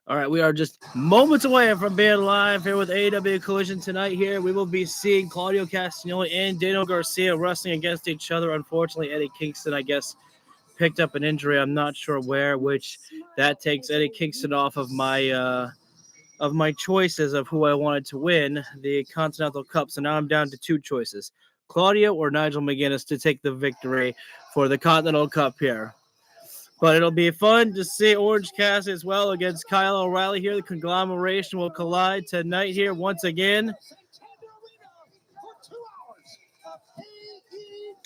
All right, we are just moments away from being live here with AEW Collision tonight. Here we will be seeing Claudio Castagnoli and Daniel Garcia wrestling against each other. Unfortunately, Eddie Kingston, I guess, picked up an injury. I'm not sure where, which that takes Eddie Kingston off of my choices of who I wanted to win the Continental Cup. So now I'm down to two choices: Claudio or Nigel McGuinness to take the victory for the Continental Cup here. But it'll be fun to see Orange Cassidy as well against Kyle O'Reilly here. The conglomeration will collide tonight here once again.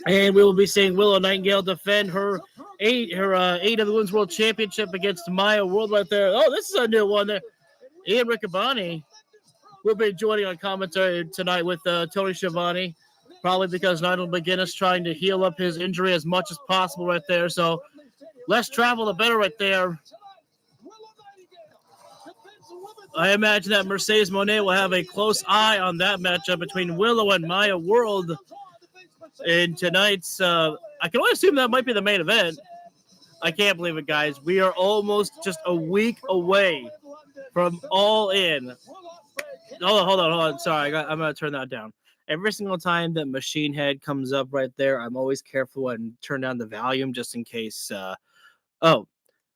And we will be seeing Willow Nightingale defend her AEW Women's World Championship against Maya World right there. Oh, this is a new one there. Ian Riccaboni will be joining on commentary tonight with Tony Schiavone, probably because Nigel McGuinness trying to heal up his injury as much as possible right there. So less travel, the better right there. I imagine that Mercedes Moné will have a close eye on that matchup between Willow and Maya World in tonight's. I can only assume that might be the main event. I can't believe it, guys. We are almost just a week away from All In. Hold on. Sorry, I'm going to turn that down. Every single time that Machine Head comes up right there, I'm always careful and turn down the volume just in case. All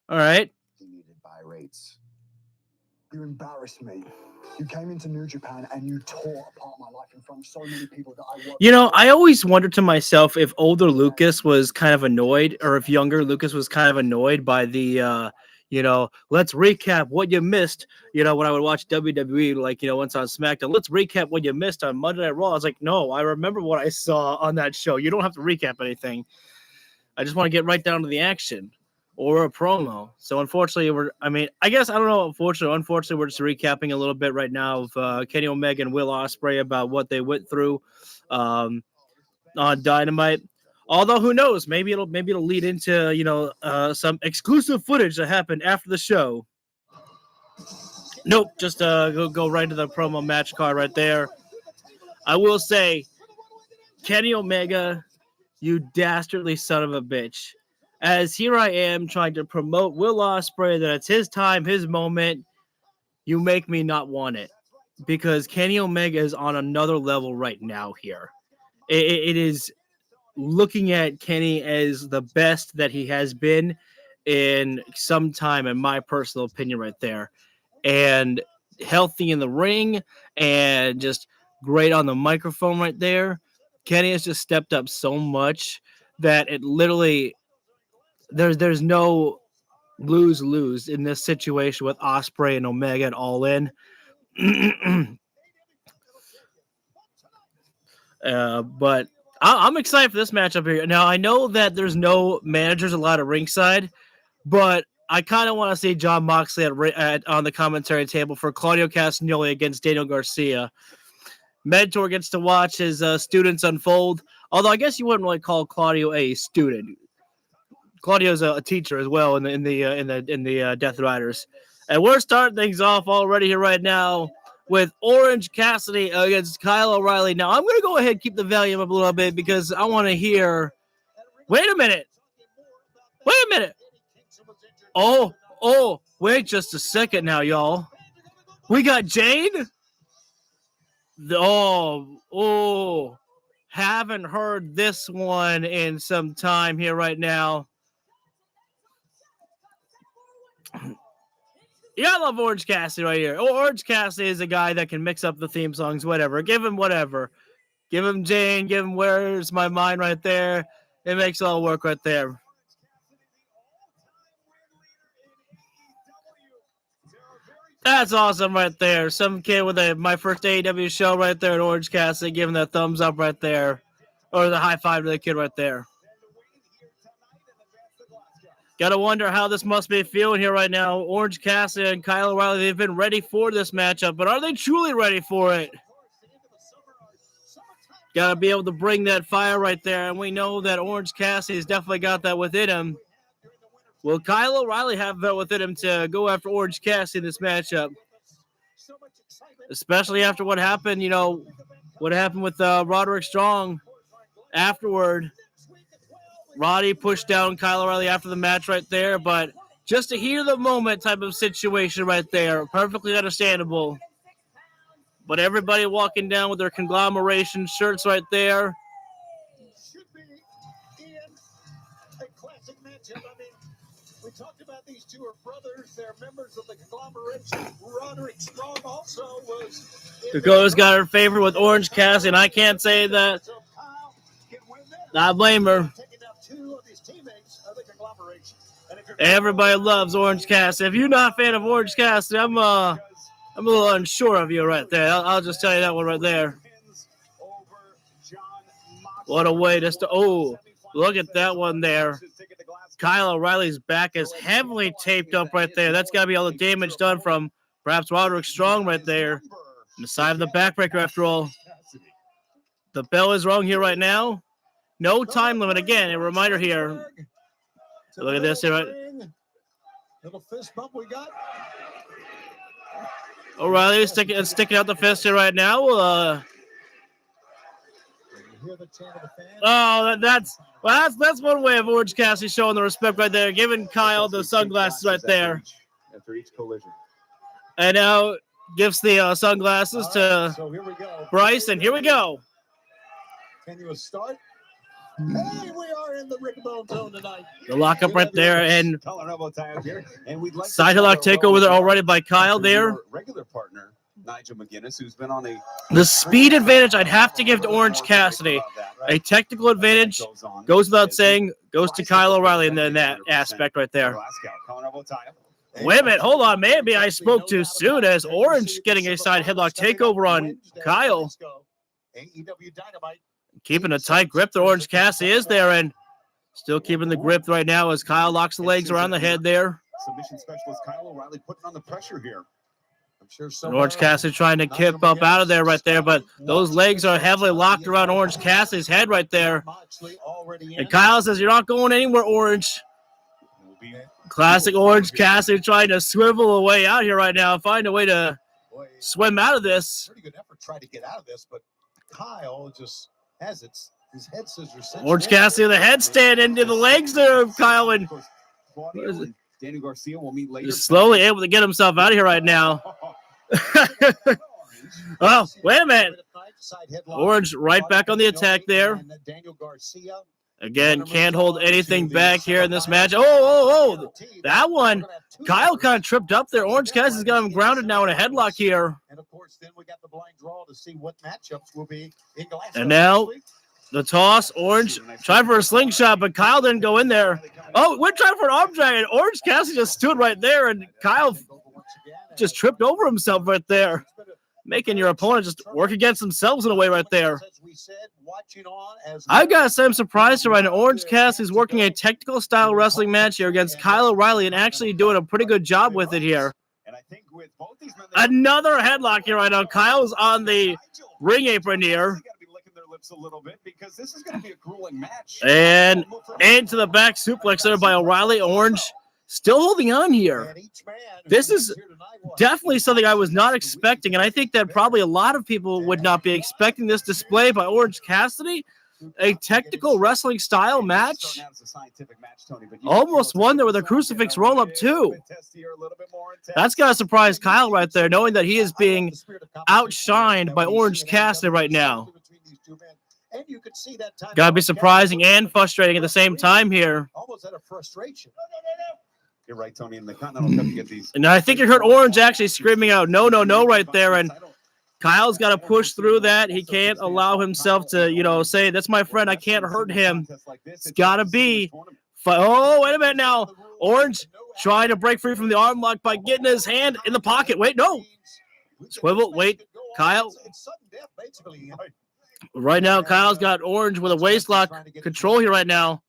right. Needed buy rates. You embarrassed me. You came into New Japan and you tore apart my life in front of so many people that I worked. You know, I always wondered to myself if older Lucas was kind of annoyed, or if younger Lucas was kind of annoyed by the, let's recap what you missed. When I would watch WWE, once on SmackDown, let's recap what you missed on Monday Night Raw. I was like, no, I remember what I saw on that show. You don't have to recap anything. I just want to get right down to the action. Or a promo. So unfortunately, unfortunately, we're just recapping a little bit right now of Kenny Omega and Will Ospreay about what they went through on Dynamite. Although who knows, maybe it'll lead into some exclusive footage that happened after the show. Nope, just go right to the promo match card right there. I will say, Kenny Omega, you dastardly son of a bitch. As here I am trying to promote Will Ospreay that it's his time, his moment. You make me not want it, because Kenny Omega is on another level right now here. It is looking at Kenny as the best that he has been in some time, in my personal opinion right there. And healthy in the ring and just great on the microphone right there. Kenny has just stepped up so much that it literally... There's no lose-lose in this situation with Ospreay and Omega and All In. But I'm excited for this matchup here. Now, I know that there's no managers allowed at ringside, but I kind of want to see John Moxley on the commentary table for Claudio Castagnoli against Daniel Garcia. Mentor gets to watch his students unfold, although I guess you wouldn't really call Claudio a student. Claudio's a teacher as well in the Death Riders. And we're starting things off already here right now with Orange Cassidy against Kyle O'Reilly. Now, I'm going to go ahead and keep the volume up a little bit because I want to hear... Wait a minute. Oh, wait just a second now, y'all. We got Jade? Haven't heard this one in some time here right now. Yeah, I love Orange Cassidy right here. Orange Cassidy is a guy that can mix up the theme songs, whatever. Give him whatever. Give him Jane. Give him Where's My Mind right there. It makes it all work right there. That's awesome right there. Some kid with my first AEW show right there at Orange Cassidy giving that thumbs up right there. Or the high five to the kid right there. Gotta wonder how this must be feeling here right now. Orange Cassidy and Kyle O'Reilly, they've been ready for this matchup, but are they truly ready for it? Gotta be able to bring that fire right there, and we know that Orange Cassidy's definitely got that within him. Will Kyle O'Reilly have that within him to go after Orange Cassidy in this matchup? Especially after what happened, with Roderick Strong afterward. Roddy pushed down Kyle O'Reilly after the match right there, but Just a heat of the moment type of situation right there. Perfectly understandable. But everybody walking down with their conglomeration shirts right there. Should be in a classic matchup. I mean, we talked about these two are brothers. They're members of the conglomeration. Roderick Strong also was. Dakota's got her favorite with Orange Cassidy, and I can't say that. So Kyle can win this. I blame her. Taking out two of his teammates of the conglomeration. And if you're Everybody loves Orange Cassidy. If you're not a fan of Orange Cassidy, I'm a little unsure of you right there. I'll just tell you that one right there. What a way just to, oh, look at that one there. Kyle O'Reilly's back is heavily taped up right there. That's got to be all the damage done from perhaps Roderick Strong right there. On the side of the backbreaker after all. The bell is rung here right now. No time limit again. A reminder here. Look at this here. Right? Little fist bump we got. O'Reilly sticking out the fist here right now. That's one way of Orange Cassidy showing the respect right there, giving Kyle the sunglasses right there. After each collision. And now gives the sunglasses to So here we go. Bryce, and here we go. Continuous start. Hey, we are in the Rickbone zone tonight. The lockup right there, and Collar elbow tie up here, and we'd like side lock takeover there already by Kyle there. Regular partner Nigel McGuinness, who's been on The speed advantage I'd have to give to Orange Cassidy. A technical advantage goes without saying, goes to Kyle O'Reilly in that aspect right there. Wait a minute, hold on. Maybe I spoke too soon as Orange getting a side headlock takeover on Kyle. AEW Dynamite. Keeping a tight grip there. Orange Cassidy is there and still keeping the grip right now as Kyle locks the legs around the head there. Submission specialist Kyle O'Reilly putting on the pressure here. I'm sure And Orange Cassidy trying to kip up out of there right there, but those legs are heavily locked around Orange Cassidy's head right there. And Kyle says, "You're not going anywhere, Orange." Classic Orange Cassidy trying to swivel away out here right now, find a way to swim out of this. Pretty good effort trying to get out of this, but Kyle just has his head scissors. Orange Cassidy with a headstand into the legs there of Kyle, and Danny Garcia will meet later. he's slowly able to get himself out of here right now. Oh, wait a minute. Orange right back on the attack there. Daniel Garcia. Again, can't hold anything back here in this match. Oh, that one. Kyle kind of tripped up there. Orange Cassidy's got him grounded now in a headlock here. And of course, then we got the blind draw to see what matchups will be in Glasgow. And now the toss. Orange tried for a slingshot, but Kyle didn't go in there. Oh, we're trying for an arm drag, and Orange Cassidy just stood right there, and Kyle just tripped over himself right there, making your opponent just work against themselves in a way right there. I gotta say, I'm surprised right now. Orange Cassidy's working a technical style wrestling match here against Kyle O'Reilly and actually doing a pretty good job with it here. Another headlock here right now. Kyle's on the ring apron here. And into the back suplex there by O'Reilly. Orange still holding on here. This is definitely something I was not expecting, and I think that probably a lot of people would not be expecting this display by Orange Cassidy. A technical wrestling style match. Almost won there with a crucifix roll up too. That's got to surprise Kyle right there, knowing that he is being outshined by Orange Cassidy right now. Got to be surprising and frustrating at the same time here. Almost out of frustration. You're right, Tony. In the Continental Cup, you get these. And I think you heard Orange actually screaming out, "No, no, no," right there. And Kyle's got to push through that. He can't allow himself to, say, "That's my friend. I can't hurt him." It's got to be. Oh, wait a minute now. Orange trying to break free from the arm lock by getting his hand in the pocket. Wait, no. Swivel. Wait, Kyle. Right now, Kyle's got Orange with a waist lock control here right now.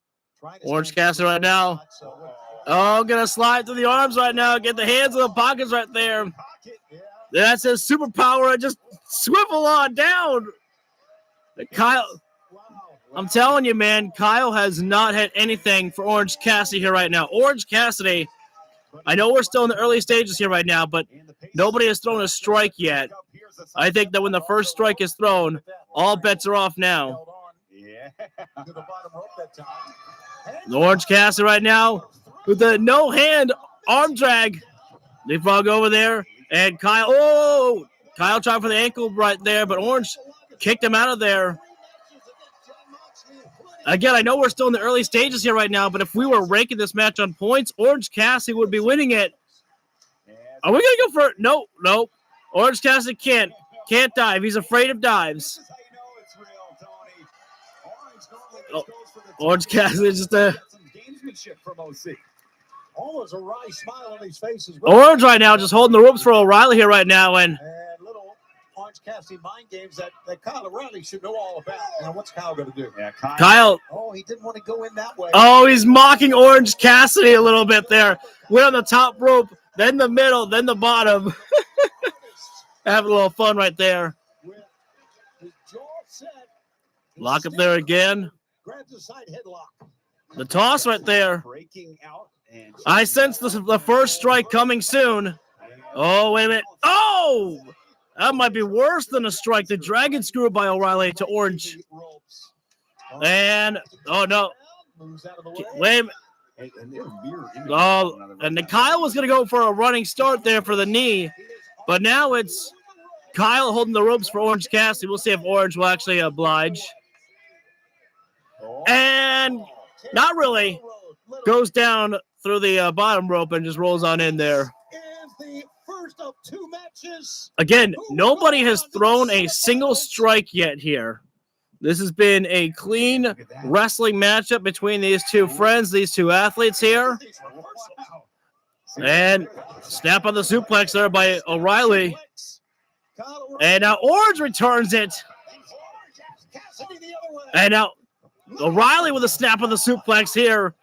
Orange Cassidy right now. Oh, gonna slide through the arms right now. Get the hands in the pockets right there. That's his superpower. Just swivel on down. Kyle, I'm telling you, man, Kyle has not had anything for Orange Cassidy here right now. Orange Cassidy, I know we're still in the early stages here right now, but nobody has thrown a strike yet. I think that when the first strike is thrown, all bets are off now. Orange Cassidy right now with the no-hand arm drag. Leapfrog over there. And Kyle, Kyle tried for the ankle right there, but Orange kicked him out of there. Again, I know we're still in the early stages here right now, but if we were ranking this match on points, Orange Cassidy would be winning it. Are we going to go for... No. Orange Cassidy can't dive. He's afraid of dives. Orange Cassidy just Almost a wry smile on his face as Orange right now just holding the ropes for O'Reilly here right now. And little Orange Cassidy mind games that Kyle O'Reilly should know all about. Now, what's Kyle going to do? Yeah, Kyle. Oh, he didn't want to go in that way. Oh, he's mocking Orange Cassidy a little bit there. Went on the top rope, then the middle, then the bottom. Having a little fun right there. Lock up there again. Grabs the side headlock. The toss right there. Breaking out. I sense the first strike coming soon. Oh, wait a minute. Oh! That might be worse than a strike. The dragon screw by O'Reilly to Orange. And, oh, no. Wait a minute. Oh, and then Kyle was going to go for a running start there for the knee. But now it's Kyle holding the ropes for Orange Cassidy. We'll see if Orange will actually oblige. And not really. Goes down through the bottom rope and just rolls on in there. Again, nobody has thrown a single strike yet here. This has been a clean wrestling matchup between these two friends, these two athletes here. And snap on the suplex there by O'Reilly. And now Orange returns it. And now O'Reilly with a snap on the suplex here.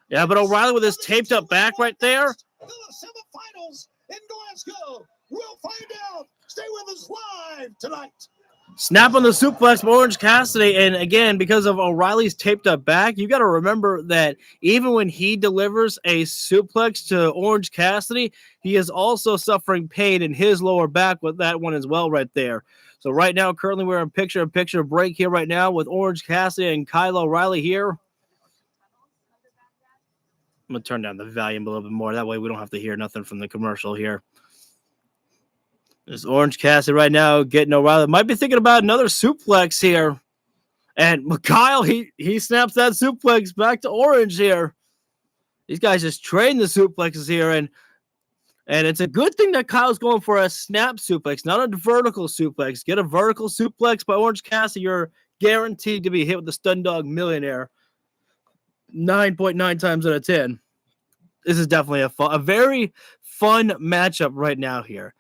Yeah, but O'Reilly with his taped up back right there. The semifinals in Glasgow. We'll find out. Stay with us live tonight. Snap on the suplex by Orange Cassidy. And again, because of O'Reilly's taped up back, you got to remember that even when he delivers a suplex to Orange Cassidy, he is also suffering pain in his lower back with that one as well right there. So right now, currently we're in picture-in-picture break here right now with Orange Cassidy and Kyle O'Reilly here. I'm going to turn down the volume a little bit more. That way we don't have to hear nothing from the commercial here. There's Orange Cassidy right now getting O'Reilly. Might be thinking about another suplex here. And Kyle, he snaps that suplex back to Orange here. These guys just train the suplexes here. And it's a good thing that Kyle's going for a snap suplex, not a vertical suplex. Get a vertical suplex by Orange Cassidy. You're guaranteed to be hit with the Stun Dog Millionaire 9.9 times out of 10. This is definitely a very fun matchup right now here.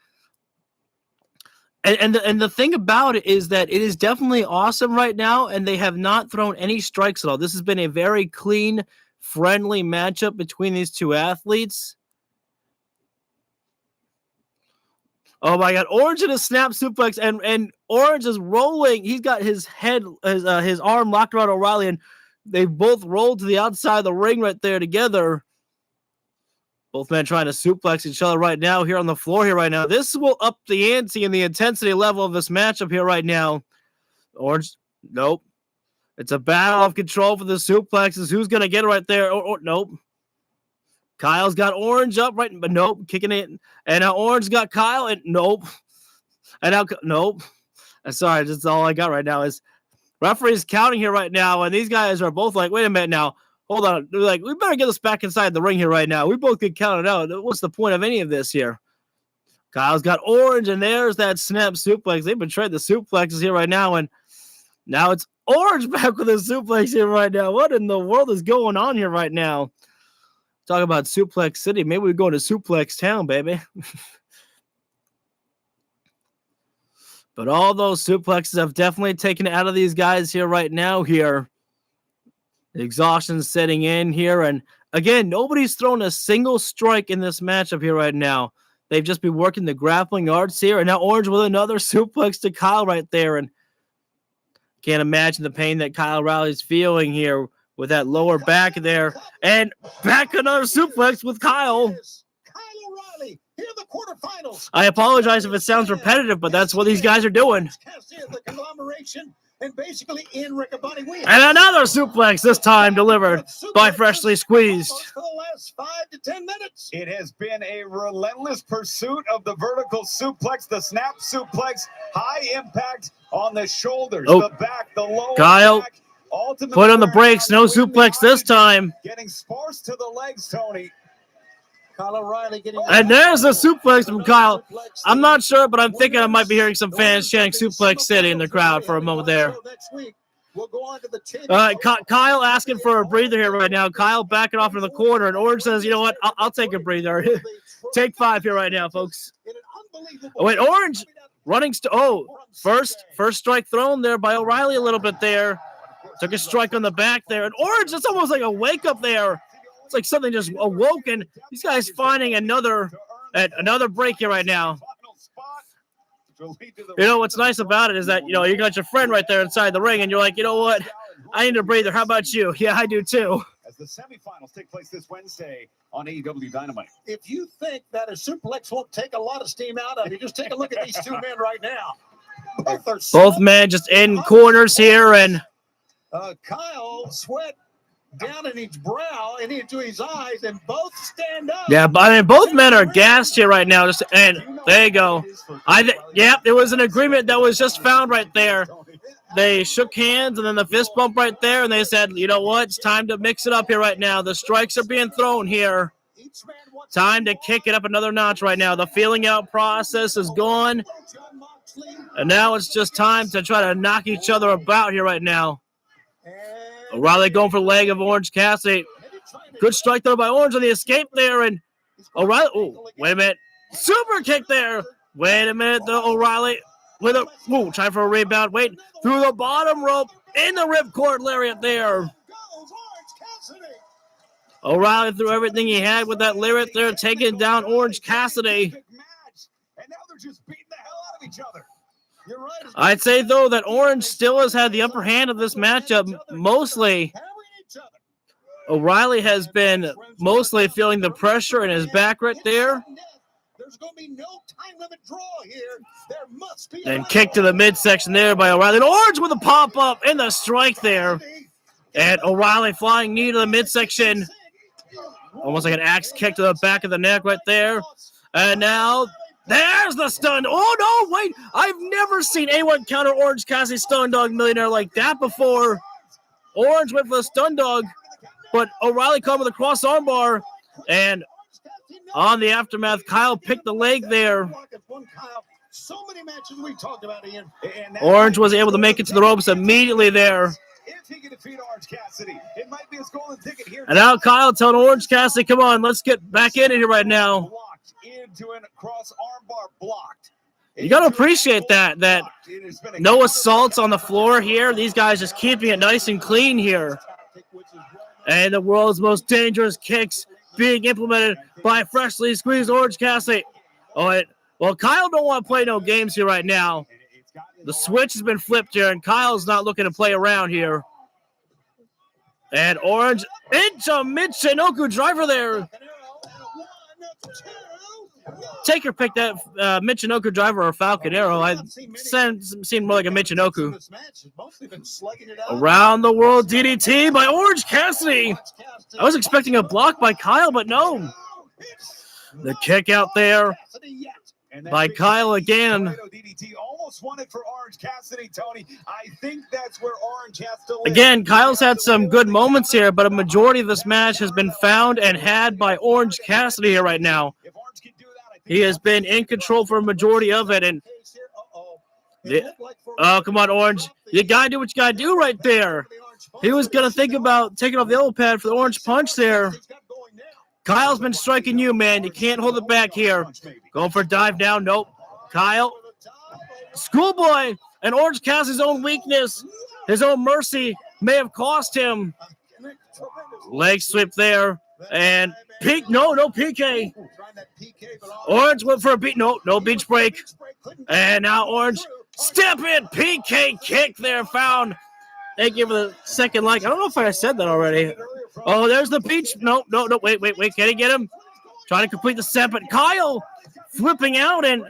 And the thing about it is that it is definitely awesome right now, and they have not thrown any strikes at all. This has been a very clean, friendly matchup between these two athletes. Oh my God, Orange in a snap suplex, and Orange is rolling. He's got his head, his arm locked around O'Reilly, and they both rolled to the outside of the ring right there together. Both men trying to suplex each other right now here on the floor here right now. This will up the ante and the intensity level of this matchup here right now. Orange, nope. It's a battle of control for the suplexes. Who's going to get it right there? Nope. Kyle's got Orange up right, but nope, kicking it. And now Orange got Kyle, and nope. And now, nope. Sorry, that's all I got right now is referee's counting here right now, and these guys are both like, wait a minute now. Hold on. They're like, we better get us back inside the ring here right now. We both get counted out. What's the point of any of this here? Kyle's got Orange, and there's that snap suplex. They've been trading the suplexes here right now, and now it's Orange back with a suplex here right now. What in the world is going on here right now? Talk about Suplex City. Maybe we go to Suplex Town, baby. But all those suplexes have definitely taken it out of these guys here right now here. The exhaustion setting in here. And again, nobody's thrown a single strike in this matchup here right now. They've just been working the grappling arts here. And now Orange with another suplex to Kyle right there. And can't imagine the pain that Kyle O'Reilly's feeling here with that lower back there. And back another suplex with Kyle. Kyle O'Reilly here in the quarterfinals. I apologize if it sounds repetitive, but that's what these guys are doing. The conglomeration and basically in Riccaboni wins. And another suplex, this time delivered by Freshly Squeezed. For the last 5 to 10 minutes. It has been a relentless pursuit of the vertical suplex, the snap suplex, high impact on the shoulders, Oh. the back, the lower Kyle, back. Ultimately, put on the brakes, no suplex this time. Getting sparse to the legs, Tony. Kyle O'Reilly getting. And there's a suplex from Kyle. I'm not sure, but I'm thinking I might be hearing some fans chanting Suplex City in the crowd for a moment there. Next week, we'll go on to the All right, Kyle asking for a breather here right now. Kyle backing off in the corner, and Orange says, you know what, I'll take a breather. Take 5 here right now, folks. Oh, wait, Orange running. First strike thrown there by O'Reilly a little bit there. Took a strike on the back there. And Orange, it's almost like a wake up there. It's like something just awoken. These guys finding another break here right now. You know what's nice about it is that, you know, you got your friend right there inside the ring, and you're like, you know what? I need a breather. How about you? Yeah, I do too. As the semifinals take place this Wednesday on AEW Dynamite. If you think that a suplex won't take a lot of steam out of you, just take a look at these two men right now. Both men just in corners here, and Kyle sweat down in his brow and into his eyes, and both stand up. yeah, but I mean, both men are gassed here right now. And there you go. There was an agreement that was just found right there. They shook hands, and then the fist bump right there, and they said, you know what? It's time to mix it up here right now. The strikes are being thrown here. Time to kick it up another notch right now. The feeling out process is gone, and now it's just time to try to knock each other about here right now. O'Reilly going for the leg of Orange Cassidy. Good strike though by Orange on the escape there, and O'Reilly. Oh, wait a minute. Super kick there. Wait a minute, though. O'Reilly with a try for a rebound. Wait, through the bottom rope in the ripcord lariat there. O'Reilly threw everything he had with that lariat there, taking down Orange Cassidy. And now they're just beating the hell out of each other. I'd say, though, that Orange still has had the upper hand of this matchup. Mostly, O'Reilly has been mostly feeling the pressure in his back right there. There's going to be no time limit draw here. There must be. And kick to the midsection there by O'Reilly. And Orange with a pop-up and the strike there. And O'Reilly flying knee to the midsection. Almost like an axe kick to the back of the neck right there. And now there's the stun. Oh, no, wait. I've never seen anyone counter Orange Cassidy Stun Dog Millionaire like that before. Orange went for the Stun Dog, but O'Reilly caught with a cross armbar. And on the aftermath, Kyle picked the leg there. So many matches we talked about, Ian. Orange was able to make it to the ropes immediately there. If he can defeat Orange Cassidy, it might be his golden ticket here. And now Kyle telling Orange Cassidy, come on, let's get back in it here right now. Blocked into a cross armbar blocked. You got to appreciate that no assaults on the floor here. These guys just keeping it nice and clean here. And the world's most dangerous kicks being implemented by freshly squeezed Orange Cassidy. Well, Kyle don't want to play no games here right now. The switch has been flipped here, and Kyle's not looking to play around here. And Orange into Michinoku driver there. Take your pick, that Michinoku driver or Falcon Arrow. I seem more like a Michinoku. Around the world DDT by Orange Cassidy. I was expecting a block by Kyle, but no. The kick out there by Kyle again. DDT almost won it for Orange Cassidy, Tony. I think that's where Orange has to live. Again, Kyle's had some good moments here, but a majority of this match has been found and had by Orange Cassidy here right now. He has been in control for a majority of it. And oh, come on, Orange. You got to do what you got to do right there. He was going to think about taking off the elbow pad for the Orange Punch there. Kyle's been striking you, man. You can't hold it back here. Going for a dive down. Nope. Kyle. Schoolboy. And Orange Cassidy's own weakness, his own mercy, may have cost him. Leg sweep there. And no PK. Orange went for a beat. No beach break. And now Orange step in. PK kick there found. Thank you for the second like. I don't know if I said that already. Oh, there's the beach. No. Wait. Can he get him? Trying to complete the set, but Kyle flipping out and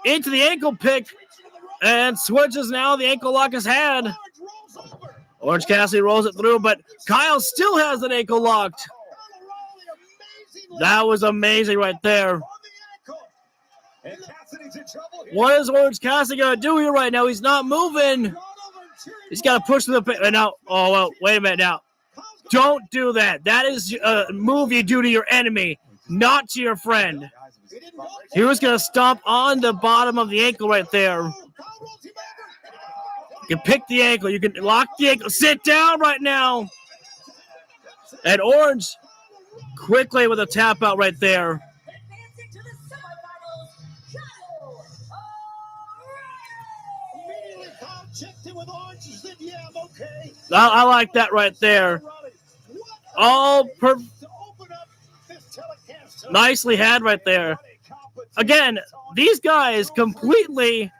into the ankle pick. And switches now. The ankle lock is had. Orange rolls over. Orange Cassidy rolls it through, but Kyle still has an ankle locked. That was amazing right there. On the ankle. And Cassidy's in trouble here. What is Orange Cassidy going to do here right now? He's not moving. Gone over and cheering He's got to push to the pin. And now, oh, well, wait a minute now. Don't do that. That is a move you do to your enemy, not to your friend. He didn't go for He was going to stomp on the bottom of the ankle right there. Kyle rolls him over. You can pick the ankle. You can lock the ankle. Sit down right now. And Orange quickly with a tap out right there. Advancing to the semifinals, Kyle O'Reilly. Immediately, Kyle checked in with Orange and said, yeah, I'm okay. I like that right there. All nicely had right there. Again, these guys completely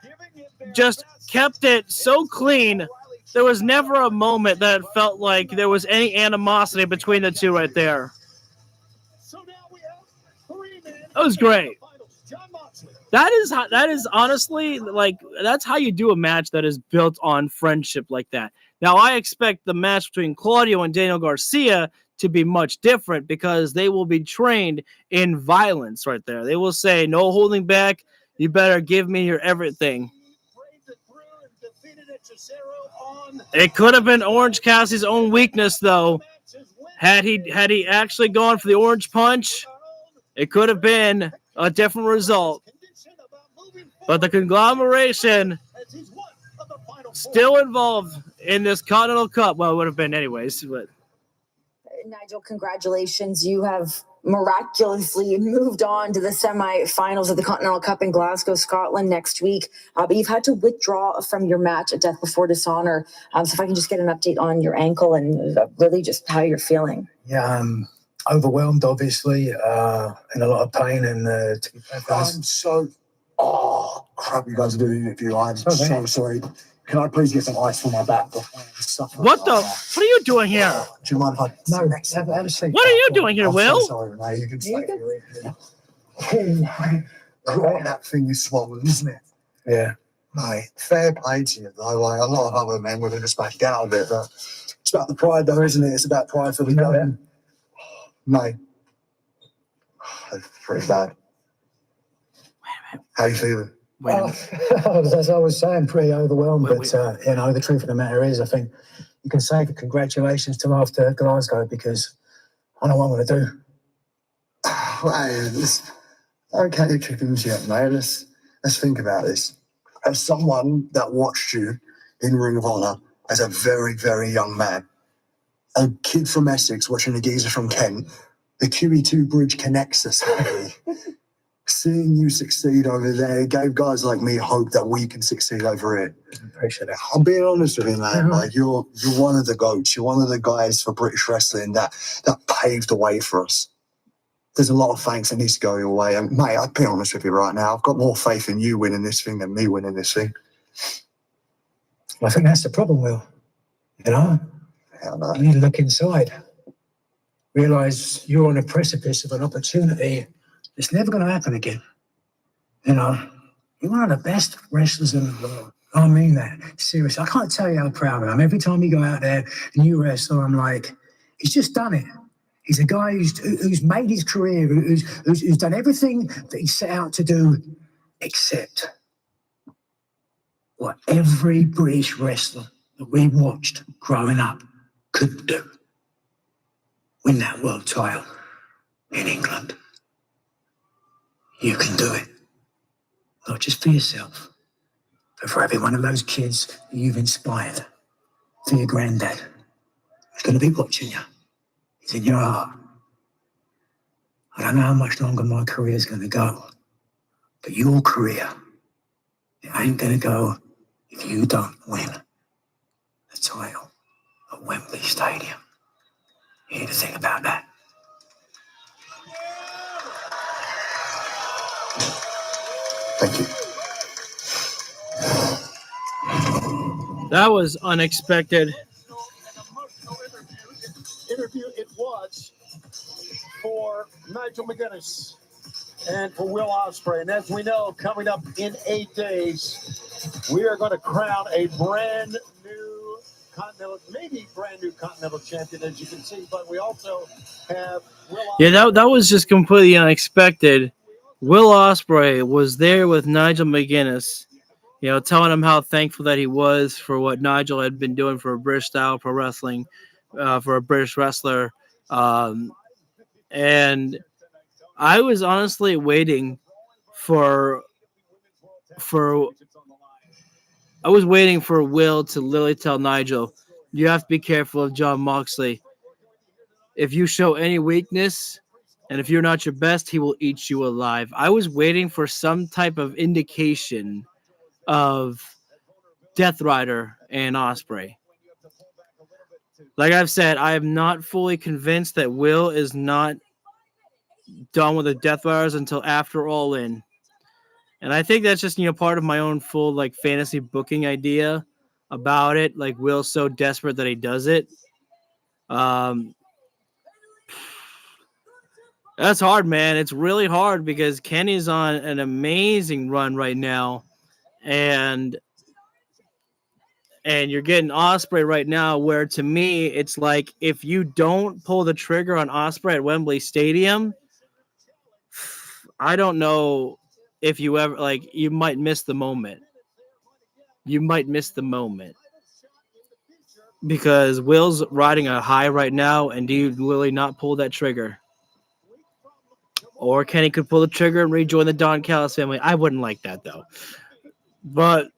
just kept it so clean. There was never a moment that it felt like there was any animosity between the two right there. That was great. That is honestly, like, that's how you do a match that is built on friendship like that. Now, I expect the match between Claudio and Daniel Garcia to be much different because they will be trained in violence right there. They will say, no holding back. You better give me your everything. It could have been Orange Cassidy's own weakness, though. Had he actually gone for the orange punch, it could have been a different result. But the conglomeration still involved in this Continental Cup. Well, it would have been anyways, but Nigel, congratulations. You have miraculously moved on to the semifinals of the Continental Cup in Glasgow, Scotland next week. But you've had to withdraw from your match at Death Before Dishonor. So if I can just get an update on your ankle and really just how you're feeling. Yeah, I'm overwhelmed, obviously, in a lot of pain. And to be fair, guys, I'm so... Oh, crap, you guys are doing it for you. I'm so sorry. Can I please get some ice for my back? what are you doing here? Do you mind if I... no, have a seat. What are you doing here, I'm Will? so sorry, mate. You can stay here. Oh, that thing is swollen, isn't it? Yeah. Mate, fair play to you, though. Like, a lot of other men would have just backed out of it, but it's about the pride, though, isn't it? It's about pride for the game. Mate, that's pretty bad. How you feeling? As I was saying, pretty overwhelmed. But the truth of the matter is, I think you can say congratulations to after Glasgow because I know what I'm going to do. Don't count your chickens yet, mate. Let's think about this. As someone that watched you in Ring of Honor as a very, very young man, a kid from Essex watching a geezer from Kent, the QE2 bridge connects us, Harry. Seeing you succeed over there gave guys like me hope that we can succeed over here. Appreciate it. I'm being honest with you, man. Like you're one of the goats. You're one of the guys for British wrestling that paved the way for us. There's a lot of thanks that needs to go your way. And mate, I'll be honest with you right now. I've got more faith in you winning this thing than me winning this thing. Well, I think that's the problem, Will. You know? Hell no. You need to look inside. Realise you're on the precipice of an opportunity. It's never going to happen again. You know, you're one of the best wrestlers in the world. I mean that. Seriously, I can't tell you how proud I am. Every time you go out there and you wrestle, I'm like, he's just done it. He's a guy who's made his career, who's done everything that he set out to do, except what every British wrestler that we watched growing up could do. Win that world title in England. You can do it. Not just for yourself, but for every one of those kids that you've inspired. For your granddad, who's going to be watching you. He's in your heart. I don't know how much longer my career's going to go, but your career, it ain't going to go if you don't win the title at Wembley Stadium. You need to think about that. Thank you. That was unexpected. Interview it was for Nigel McGuinness and for Will Ospreay. And as we know, coming up in 8 days, we are going to crown a brand new continental, maybe brand new continental champion, as you can see. But we also have Will. Yeah, that was just completely unexpected. Will Ospreay was there with Nigel McGuinness, you know, telling him how thankful that he was for what Nigel had been doing for British style pro wrestling, for a British wrestler. And I was honestly waiting for Will to literally tell Nigel, you have to be careful of John Moxley. If you show any weakness, and if you're not your best, he will eat you alive. I was waiting for some type of indication of Death Rider and Ospreay. Like I've said, I am not fully convinced that Will is not done with the Death Riders until after All In. And I think that's just, you know, part of my own full like fantasy booking idea about it. Like Will's so desperate that he does it. That's hard, man. It's really hard because Kenny's on an amazing run right now. And you're getting Ospreay right now, where to me, it's like if you don't pull the trigger on Ospreay at Wembley Stadium, I don't know if you ever, like, you might miss the moment. You might miss the moment. Because Will's riding a high right now, and do you literally not pull that trigger? Or Kenny could pull the trigger and rejoin the Don Callis family. I wouldn't like that, though. But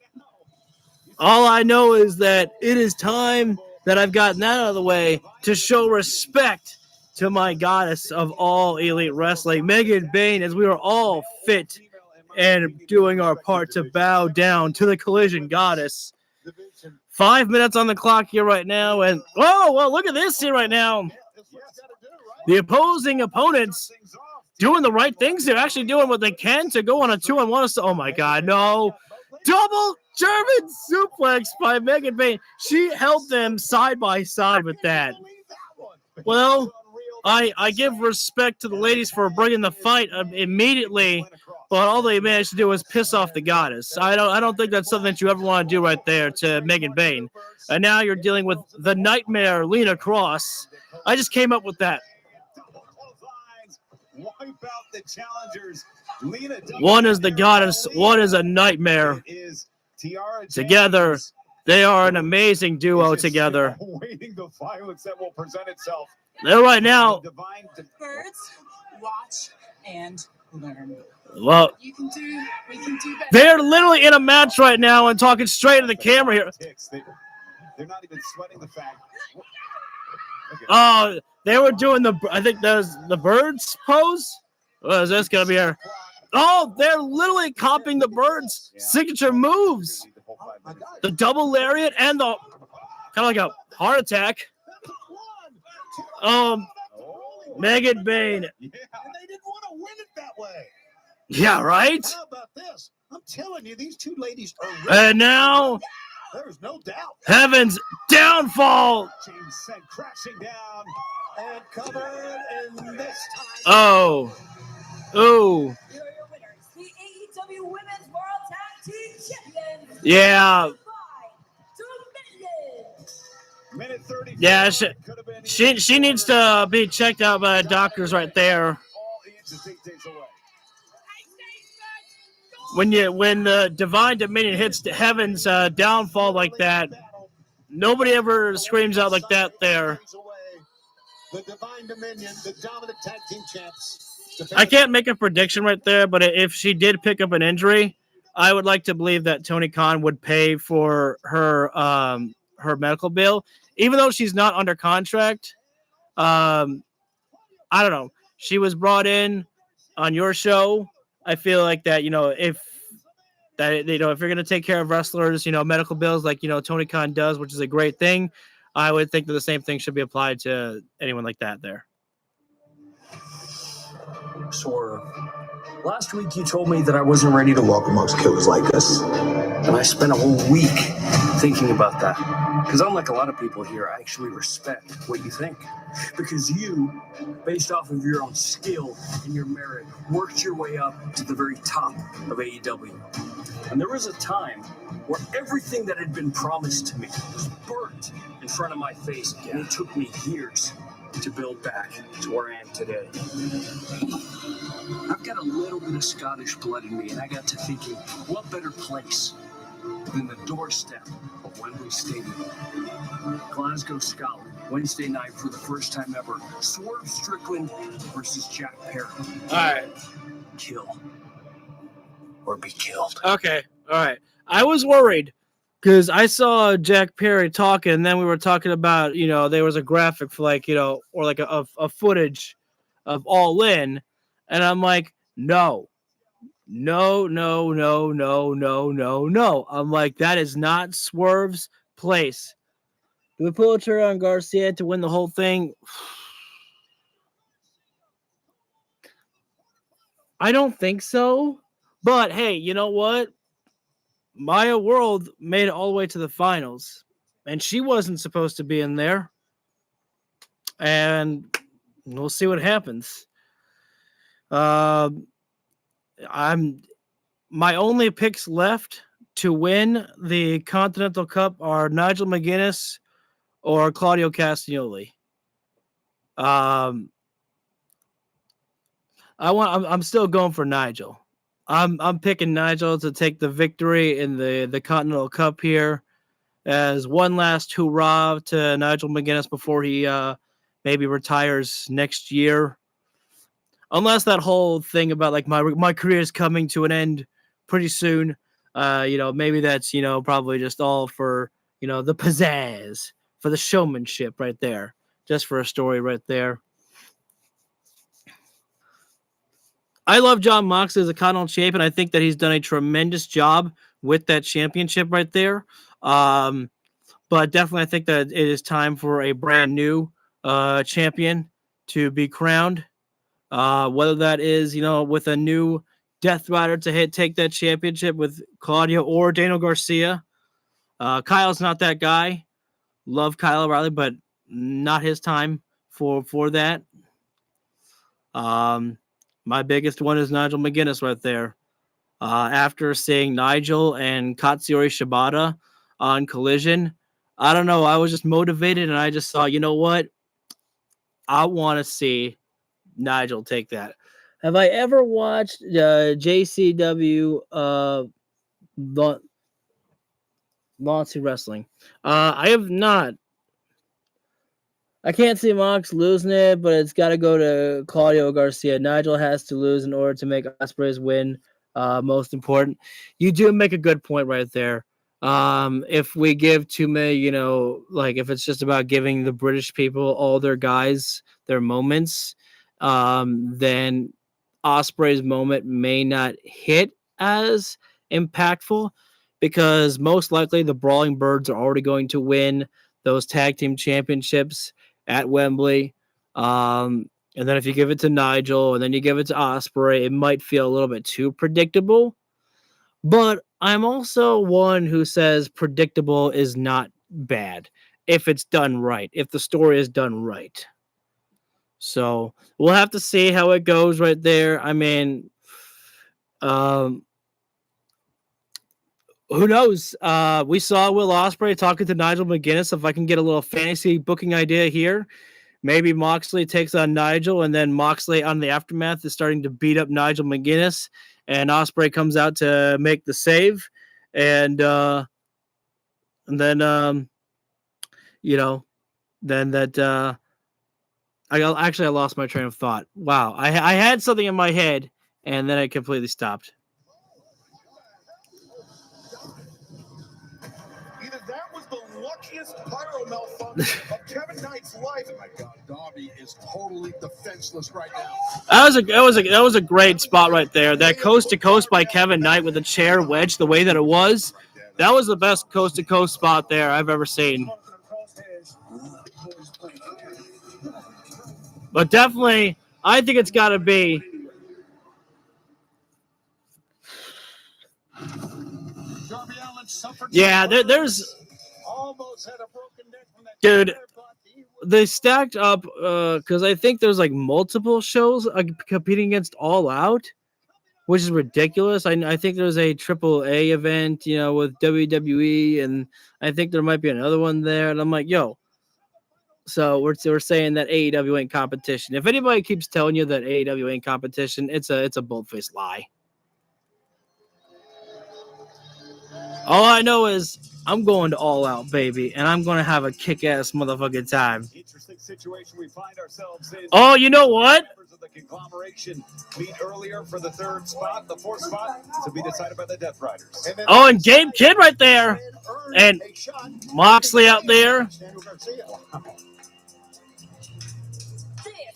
all I know is that it is time that I've gotten that out of the way to show respect to my goddess of all elite wrestling, Megan Bayne, as we are all fit and doing our part to bow down to the Collision goddess. 5 minutes on the clock here right now, and oh, well, look at this here right now. The opposing opponents doing the right things. They're actually doing what they can to go on a 2-on-1. Oh my God, no. Double German suplex by Megan Bayne. She held them side by side with that. Well, I give respect to the ladies for bringing the fight immediately, but all they managed to do was piss off the goddess. I don't think that's something that you ever want to do right there to Megan Bayne. And now you're dealing with the nightmare Lena Cross. I just came up with that. One is the goddess, one is a nightmare. Together, they are an amazing duo together. They're right now. Birds, watch and learn. Well, We can do better. they're literally in a match right now and talking straight to the camera here. They're not even sweating the fact. Oh, they were doing I think that was the birds pose. What is this gonna be here? Oh, they're literally copying the birds' signature moves. The double lariat and the kind of like a heart attack. Megan Bayne. And they didn't want to win it that way. Yeah, right? How about this? I'm telling you, these two ladies are ready. And now, There's no doubt. Heaven's downfall. James sent crashing down and covered, and this time. Oh. Ooh. Here are your winners, the AEW Women's World Tag Team Champions. Yeah. Minute 30. Yeah, she needs to be checked out by doctors right there. When the Divine Dominion hits the Heaven's downfall like that, nobody ever screams out like that there. The Divine Dominion, the dominant tag team champs. I can't make a prediction right there, but if she did pick up an injury, I would like to believe that Tony Khan would pay for her medical bill, even though she's not under contract. I don't know. She was brought in on your show. I feel like that, if you're going to take care of wrestlers, medical bills like, Tony Khan does, which is a great thing. I would think that the same thing should be applied to anyone like that there. Sort of. Last week you told me that I wasn't ready to welcome most killers like us. And I spent a whole week thinking about that. Because unlike a lot of people here, I actually respect what you think. Because you, based off of your own skill and your merit, worked your way up to the very top of AEW. And there was a time where everything that had been promised to me was burnt in front of my face, and it took me years to build back to where I am today. I've got a little bit of Scottish blood in me, and I got to thinking, what better place than the doorstep of Wembley Stadium? Glasgow, Scotland, Wednesday night for the first time ever. Swerve Strickland versus Jack Perry. All right. Kill or be killed. Okay. All right. I was worried because I saw Jack Perry talking, and then we were talking about, there was a graphic for or like a footage of All In, and I'm like, no. I'm like, that is not Swerve's place. Do we pull a trigger on Garcia to win the whole thing? I don't think so. But hey, you know what? Maya World made it all the way to the finals, and she wasn't supposed to be in there. And we'll see what happens. My only picks left to win the Continental Cup are Nigel McGuinness or Claudio Castagnoli. I'm still going for Nigel. I'm picking Nigel to take the victory in the Continental Cup here as one last hurrah to Nigel McGuinness before he maybe retires next year. Unless that whole thing about like my career is coming to an end pretty soon, maybe that's probably just all for the pizzazz, for the showmanship right there, just for a story right there. I love Jon Moxley as a Continental Champion. I think that he's done a tremendous job with that championship right there. But definitely, I think that it is time for a brand new champion to be crowned. Whether that is, with a new Death Rider to take that championship with Claudio or Daniel Garcia. Kyle's not that guy. Love Kyle O'Reilly, but not his time for that. My biggest one is Nigel McGuinness right there. After seeing Nigel and Katsuyori Shibata on Collision, I don't know. I was just motivated, and I just thought, you know what? I want to see Nigel take that. Have I ever watched JCW Nazi Wrestling? I have not. I can't see Mox losing it, but it's got to go to Claudio Garcia. Nigel has to lose in order to make Ospreay's win most important. You do make a good point right there. If we give too many, if it's just about giving the British people all their guys their moments, then Ospreay's moment may not hit as impactful because most likely the Brawling Birds are already going to win those tag team championships at Wembley. And then if you give it to Nigel and then you give it to Ospreay, it might feel a little bit too predictable. But I'm also one who says predictable is not bad if it's done right, if the story is done right. So we'll have to see how it goes right there. I mean, who knows? We saw Will Ospreay talking to Nigel McGuinness. If I can get a little fantasy booking idea here, maybe Moxley takes on Nigel, and then Moxley on the aftermath is starting to beat up Nigel McGuinness, and Ospreay comes out to make the save, and then I lost my train of thought. Wow, I had something in my head, and then it completely stopped. Either that was the luckiest pyro malfunction of Kevin Knight's life. Oh my God, Darby is totally defenseless right now. That was a great spot right there. That coast to coast by Kevin Knight with the chair wedge, the way that it was, that was the best coast to coast spot there I've ever seen. But definitely, I think it's got to be. Yeah, there's Almost had a broken neck from that. Dude, they stacked up because I think there's like multiple shows competing against All Out, which is ridiculous. I think there's a AAA event, you know, with WWE, and I think there might be another one there. And I'm like, yo. So we're saying that AEW ain't competition. If anybody keeps telling you that AEW ain't competition, it's a bold-faced lie. All I know is I'm going to All Out, baby, and I'm going to have a kick-ass motherfucking time. Interesting situation we find ourselves in. Oh, you know what? Members of the conglomeration meet earlier for the third spot, the fourth spot to be decided by the Death Riders. Oh, and Gabe Kidd right there. And Moxley out there. This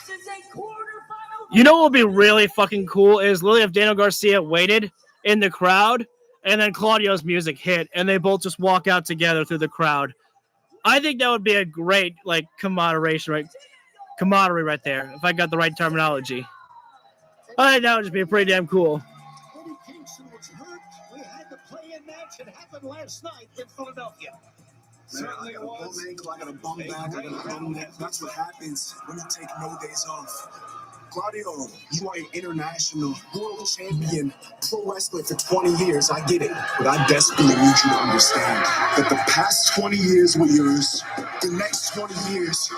is a quarterfinal. You know what would be really fucking cool is literally if Daniel Garcia waited in the crowd and then Claudio's music hit and they both just walk out together through the crowd. I think that would be a great like camaraderie right there, if I got the right terminology. I think that would just be pretty damn cool. Eddie Kingston was hurt. We had the play-in match that happened last night in Philadelphia. Certainly was. I got a bum back, I got a bum neck. That's what happens when you take no days off. Claudio, you are an international world champion pro wrestler for 20 years. I get it. But I desperately need you to understand that the past 20 years were yours. The next 20 years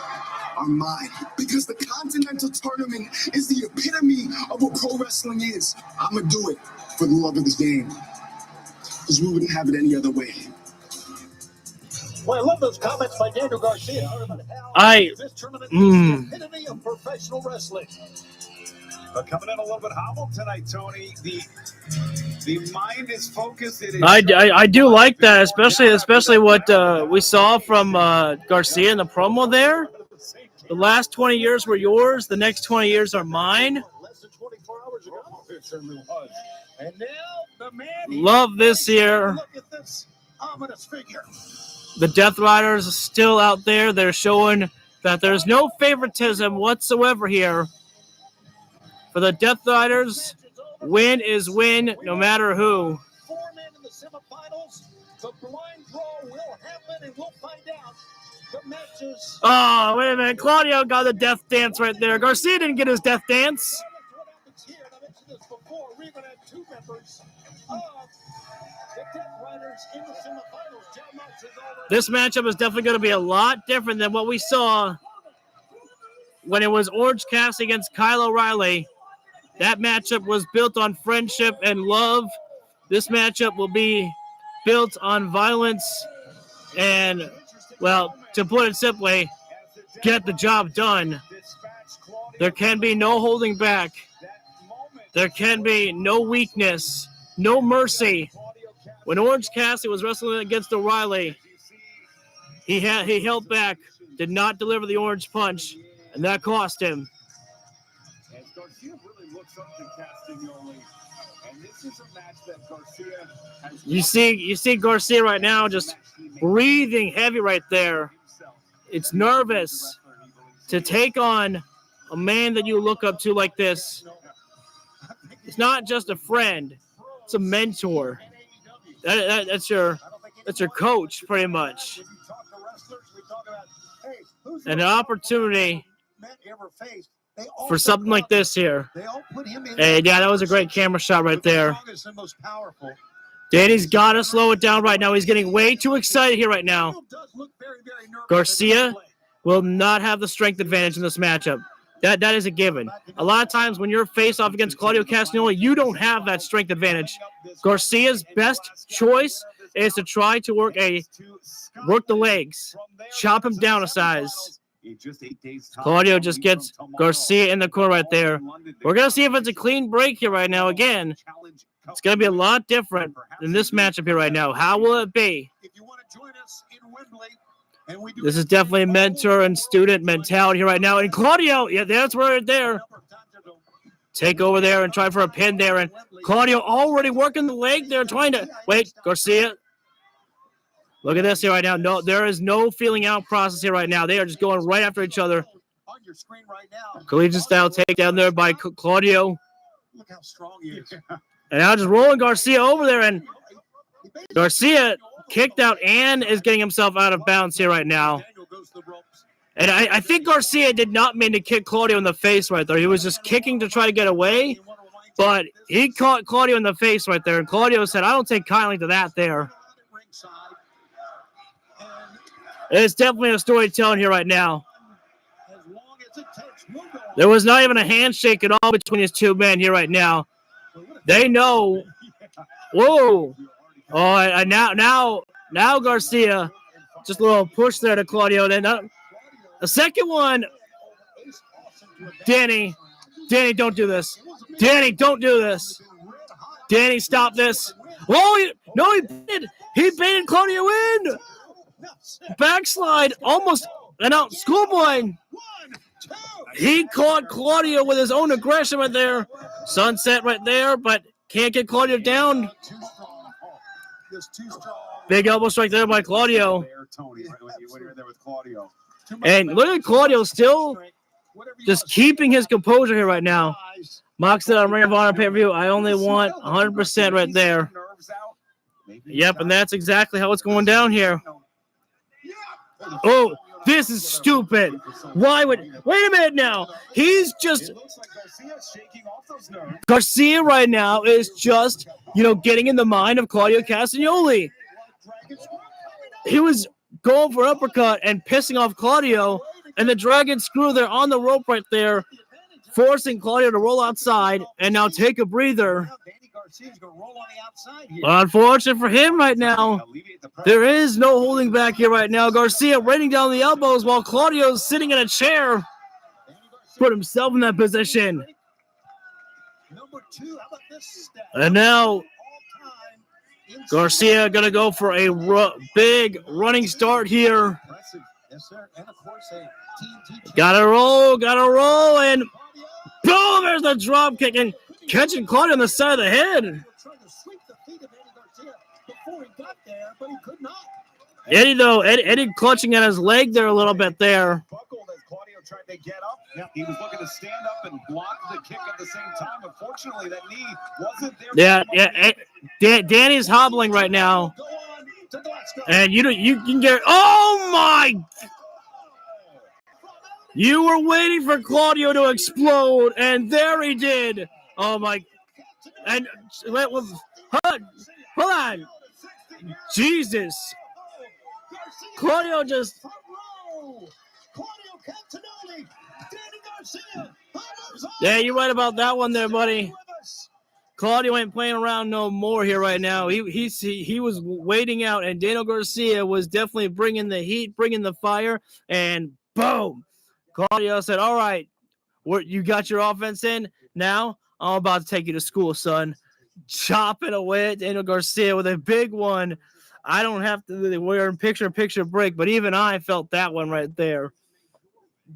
are mine. Because the Continental Tournament is the epitome of what pro wrestling is. I'm going to do it for the love of the game. Because we wouldn't have it any other way. Well, I love those comments by Daniel Garcia. This tournament is the epitome of professional wrestling. But coming in a little bit hobbled tonight, Tony. The mind is focused. I do like that, especially what we saw from Garcia in the promo there. The last 20 years were yours. The next 20 years are mine. Less than 24 hours ago. It certainly was. And now the man. Love this here. Look at this ominous figure. The Death Riders are still out there. They're showing that there's no favoritism whatsoever here. For the Death Riders, win is win, no matter who. 4 men in the semifinals. The blind draw will happen, and we'll find out the matches. Oh, wait a minute. Claudio got the death dance right there. Garcia didn't get his death dance. What happens here, and I mentioned this before, we're going to have 2 members of the Death Riders in the semifinals. John Mox is already. This matchup is definitely going to be a lot different than what we saw when it was Orange Cassidy against Kyle O'Reilly. That matchup was built on friendship and love. This matchup will be built on violence and, well, to put it simply, get the job done. There can be no holding back. There can be no weakness, no mercy. When Orange Cassidy was wrestling against O'Reilly, he held back, did not deliver the orange punch, and that cost him. You see Garcia right now just breathing heavy right there. It's nervous to take on a man that you look up to like this. It's not just a friend, it's a mentor. That's your coach, pretty much. And an opportunity for something like this here. Hey, yeah, that was a great camera shot right there. Danny's got to slow it down right now. He's getting way too excited here right now. Garcia will not have the strength advantage in this matchup. That is a given. A lot of times when you're face off against Claudio Castagnoli, you don't have that strength advantage. Garcia's best choice is to try to work the legs, chop him down a size. Claudio just gets Garcia in the corner right there. We're going to see if it's a clean break here right now. Again, it's going to be a lot different than this matchup here right now. How will it be? This is definitely a mentor and student mentality here right now. And Claudio, yeah, that's right there. Take over there and try for a pin there. And Claudio already working the leg there, trying to wait. Garcia. Look at this here right now. No, there is no feeling out process here right now. They are just going right after each other. Collegiate style takedown there by Claudio. Look how strong he is. And now just rolling Garcia over there. And Garcia kicked out and is getting himself out of bounds here right now. And I think Garcia did not mean to kick Claudio in the face right there. He was just kicking to try to get away, but he caught Claudio in the face right there. And Claudio said, I don't take kindly to that there. It's definitely a storytelling here right now. There was not even a handshake at all between these two men here right now. They know. Whoa. Oh, now Garcia. Just a little push there to Claudio. Then the second one. Danny, don't do this. Danny, don't do this. Danny, stop this. Oh, no, he baited. He baited Claudio in. Backslide. Almost. And out. Schoolboy. He caught Claudio with his own aggression right there. Sunset right there, but can't get Claudio down. Big elbow strike there by Claudio. And look at Claudio still just keeping his composure here right now. Mox said on Ring of Honor pay-per-view, I only want 100% right there. Yep, and that's exactly how it's going down here. Oh, this is stupid. Why would... Wait a minute now. He's just... Garcia right now is just, getting in the mind of Claudio Castagnoli. He was going for an uppercut and pissing off Claudio, and the Dragon Screw there on the rope right there, forcing Claudio to roll outside and now take a breather. Unfortunate for him right now. There is no holding back here right now. Garcia raining down the elbows while Claudio's sitting in a chair. Put himself in that position. And now Garcia going to go for a big running start here. Gotta roll, and boom, there's the drop kick, and catching Claudio on the side of the head. Eddie clutching at his leg there a little bit there. He was looking to stand up and block the kick at the same time. Unfortunately, that knee wasn't there. Yeah. Danny's hobbling right now, and you can get. Oh my! You were waiting for Claudio to explode, and there he did. Oh my! And hold on, Jesus! Claudio just. Yeah, you're right about that one there, buddy. Claudio ain't playing around no more here right now. He was waiting out, and Daniel Garcia was definitely bringing the heat, bringing the fire, and boom. Claudio said, all right, you got your offense in. Now I'm about to take you to school, son. Chopping away at Daniel Garcia with a big one. I don't have to wear a picture break, but even I felt that one right there.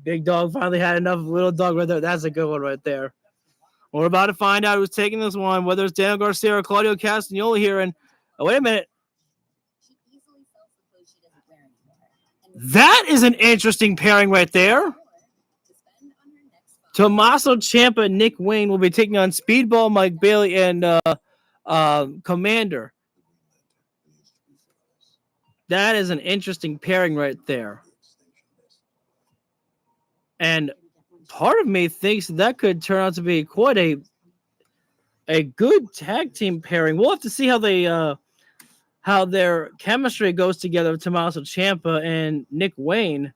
Big dog finally had enough. Little dog right there. That's a good one right there. We're about to find out who's taking this one, whether it's Daniel Garcia or Claudio Castagnoli here. And wait a minute. That is an interesting pairing right there. Tommaso Ciampa and Nick Wayne will be taking on Speedball Mike Bailey and Commander. That is an interesting pairing right there. And part of me thinks that could turn out to be quite a good tag team pairing. We'll have to see how their chemistry goes together, Tommaso Ciampa and Nick Wayne.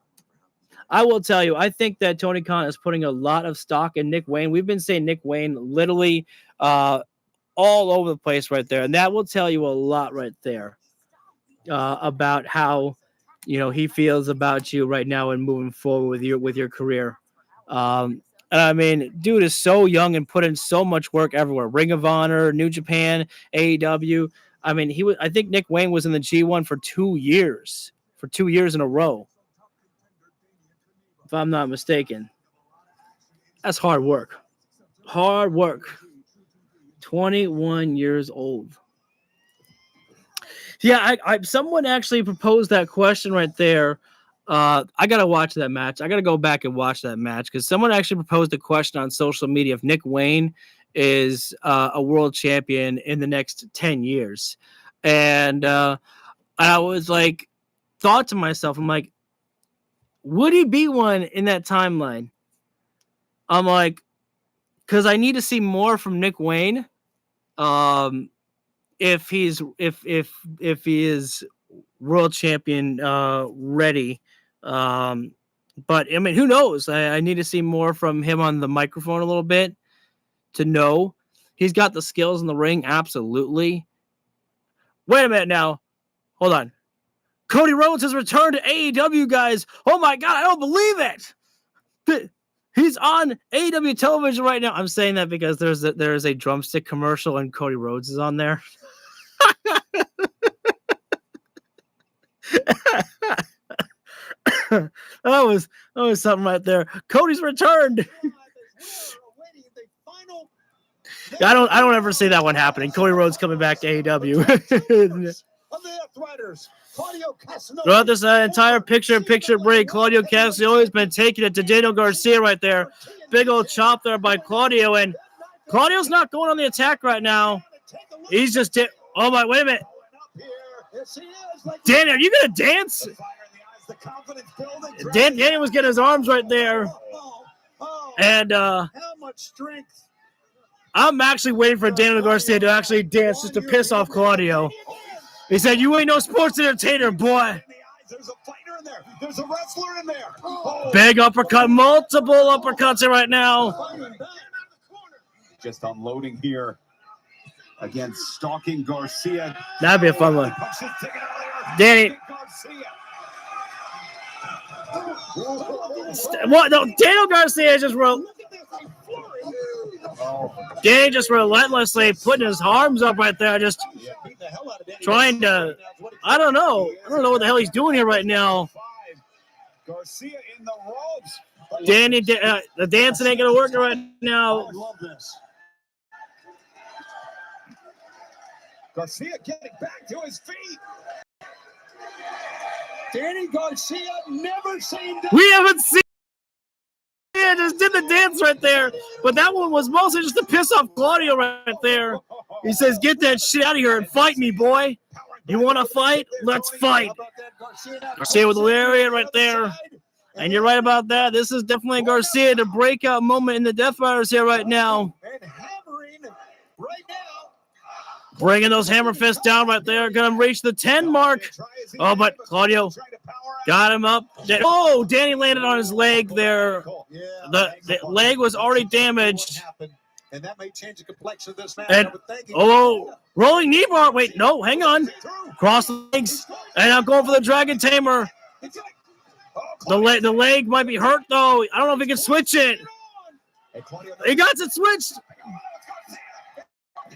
I will tell you, I think that Tony Khan is putting a lot of stock in Nick Wayne. We've been saying Nick Wayne literally all over the place right there. And that will tell you a lot right there about how, he feels about you right now and moving forward with your career. And I mean, dude is so young and put in so much work everywhere. Ring of Honor, New Japan, AEW. I mean, I think Nick Wayne was in the G1 for 2 years. For 2 years in a row. If I'm not mistaken. That's hard work. Hard work. 21 years old. Yeah, someone actually proposed that question right there. I got to watch that match. I got to go back and watch that match because someone actually proposed a question on social media if Nick Wayne is a world champion in the next 10 years. And I was like, thought to myself, I'm like, would he be one in that timeline? I'm like, because I need to see more from Nick Wayne. If he is world champion ready. But I mean, who knows? I need to see more from him on the microphone a little bit to know he's got the skills in the ring. Absolutely. Wait a minute now. Hold on. Cody Rhodes has returned to AEW, guys. Oh my God, I don't believe it. He's on AEW television right now. I'm saying that because there is a drumstick commercial and Cody Rhodes is on there. that was something right there. Cody's returned. I don't ever see that one happening. Cody Rhodes coming back to AEW. Throughout this entire picture-in-picture break, Claudio Cassidy has been taking it to Daniel Garcia right there. Big old chop there by Claudio, and Claudio's not going on the attack right now. He's just oh my, wait a minute. Danny, are you gonna dance? Danny was getting his arms right there, and I'm actually waiting for Daniel Garcia to actually dance just to piss off Claudio. He said, "You ain't no sports entertainer, boy." There's a fighter in there. There's a wrestler in there. Big uppercut, multiple uppercuts right now. Just unloading here against stalking Garcia. That'd be a fun one. Danny. What? No, Daniel Garcia just Danny just relentlessly putting his arms up right there, just trying to. I don't know what the hell he's doing here right now. Garcia in the ropes. Danny, the dancing ain't gonna work right now. I love this. Garcia getting back to his feet. Danny Garcia never seen. We haven't seen. Yeah, just did the dance right there, but that one was mostly just to piss off Claudio right there. He says, "Get that shit out of here and fight me, boy. You want to fight? Let's fight." Garcia with the lariat right there, and you're right about that. This is definitely Garcia, the breakout moment in the Death Riders here right now. Bringing those hammer fists down right there, gonna reach the 10 mark. Oh, but Claudio got him up. Oh, Danny landed on his leg there. The leg was already damaged. And that may change the complexion of this match. And rolling knee bar. Wait, no, hang on. Cross the legs, and I'm going for the Dragon Tamer. The leg might be hurt though. I don't know if he can switch it. He got it switched.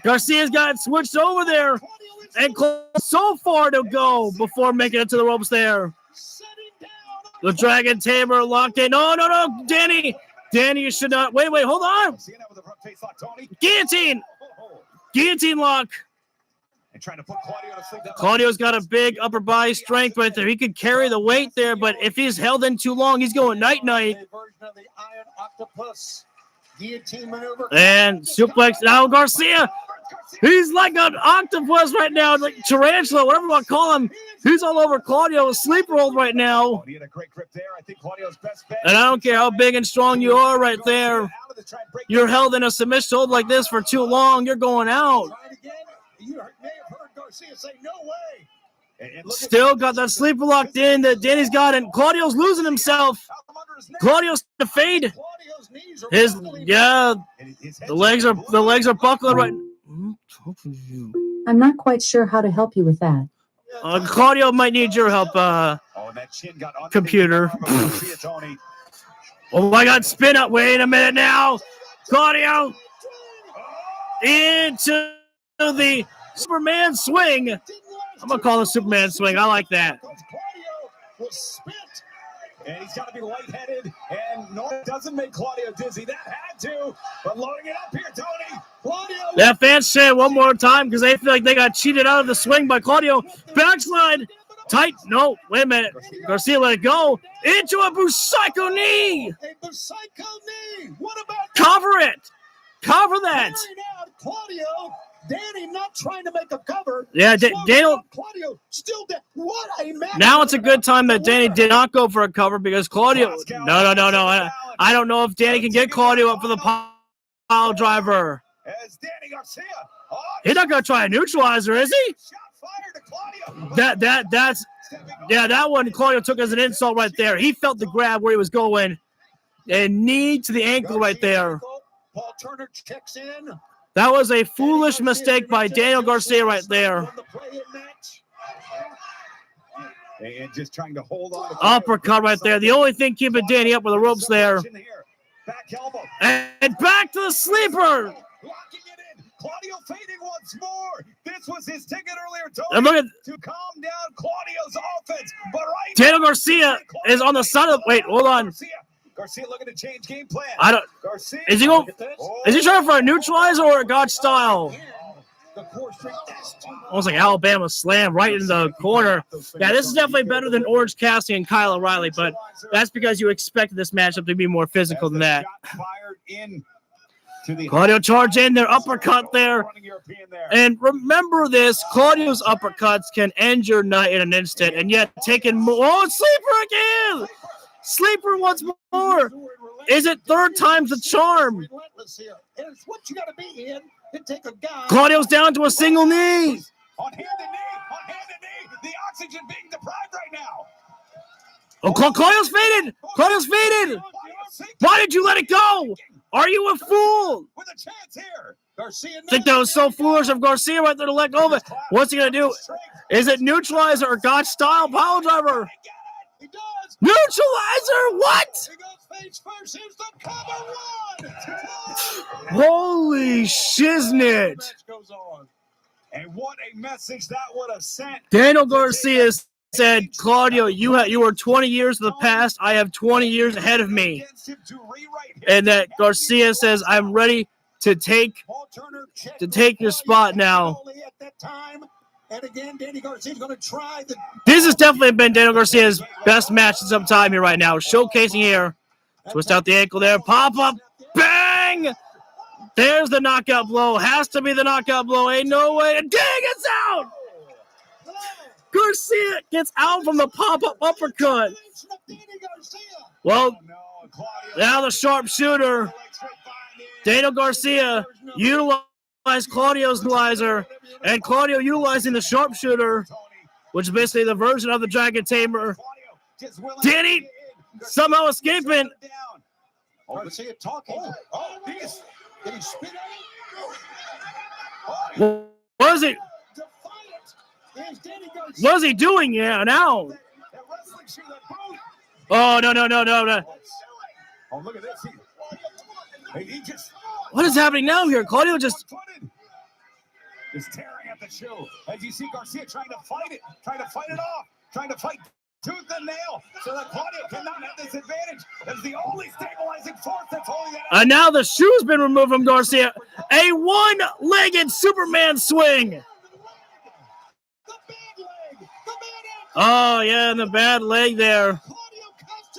Garcia's got it switched over there, and so far to go before making it to the ropes there. The Dragon Tamer locked in. No, Danny, you should not. Wait, hold on. Guillotine lock. Claudio's got a big upper body strength right there. He could carry the weight there, but if he's held in too long, he's going night-night. And suplex now, Garcia. He's like an octopus right now, like tarantula, whatever you want to call him. He's all over Claudio, sleep rolled right now. And I don't care how big and strong you are right there. You're held in a submission hold like this for too long, you're going out. Still got that sleeper locked in that Danny's got, and Claudio's losing himself. Claudio's to fade. The legs are buckling right. I'm not quite sure how to help you with that. Claudio might need your help, computer. Oh my God, spin up. Wait a minute now. Claudio into the Superman swing. I'm going to call it Superman swing. I like that. And he's got to be lightheaded, and no, it doesn't make Claudio dizzy. That had to, but loading it up here, Tony. Claudio. That fans say it one more time because they feel like they got cheated out of the swing by Claudio. Backslide. Tight. No, wait a minute. Garcia let it go. Into a Busaiku knee. A Busaiku knee. What about Cover it. Cover that. Claudio Danny not trying to make a cover. Yeah, Daniel. Claudio still dead. What a match. Now it's a good time that Danny did not go for a cover because Claudio. No. I don't know if Danny can get Claudio up for the pile driver. As Danny Garcia. He's not gonna try a neutralizer, is he? That one Claudio took as an insult right there. He felt the grab where he was going, and knee to the ankle right there. Paul Turner checks in. That was a foolish mistake by Daniel Garcia right there. And just trying to hold on. Uppercut right there. The only thing keeping Danny up were the ropes there. And back to the sleeper. Locking it in. Claudio fading once more. This was his ticket earlier, Tony, and look at to calm down Claudio's offense. But right Daniel now, Garcia is on the side of. Wait, hold on. Garcia looking to change game plan. I don't. Garcia, is he going? Is he trying for a neutralizer or a God style? Almost like Alabama slam right in the corner. Yeah, this is definitely better than Orange Cassidy and Kyle O'Reilly, but that's because you expected this matchup to be more physical than that. Claudio charge in there, uppercut there. And remember this, Claudio's uppercuts can end your night in an instant, and yet taking more. Oh, sleeper again! Sleeper once more. Is it third time's the charm? Claudio's down to a single knee. On hand and knee. The oxygen being deprived right now. Oh, Claudio's faded. Claudio's faded. Why did you let it go? Are you a fool? With a chance here. Garcia, I think that was so foolish of Garcia right there to let go of it. What's he going to do? Is it neutralizer or God style power driver? He does. Neutralizer? What? He goes face first. Here's the cover. 1. Holy shiznit. Goes on. And what a message that would have sent. Daniel Garcia said, Claudio, you were 20 years in the past. I have 20 years ahead of me. And that Garcia says, I'm ready to take your spot now. And again, Danny Garcia's going to try. This has definitely been Daniel Garcia's best match in some time here right now. Showcasing here. Twist out the ankle there. Pop up. Bang! There's the knockout blow. Has to be the knockout blow. Ain't no way. And dang, it's out! Garcia gets out from the pop-up uppercut. Well, now the sharpshooter. Daniel Garcia utilized Claudio's neutralizer, and Claudio utilizing the sharpshooter, which is basically the version of the Dragon Tamer. Danny somehow escaping. Garcia talking. Did he spit at him? What is it? What is he doing here now? Oh, no. Oh, look at this. What is happening now here? Claudio just tearing at the shoe. As you see Garcia trying to fight it off, trying to fight tooth and nail so that Claudio cannot have this advantage. That's the only stabilizing force that's holding it out. And now the shoe's been removed from Garcia. A one-legged Superman swing. Oh, yeah, and the bad leg there.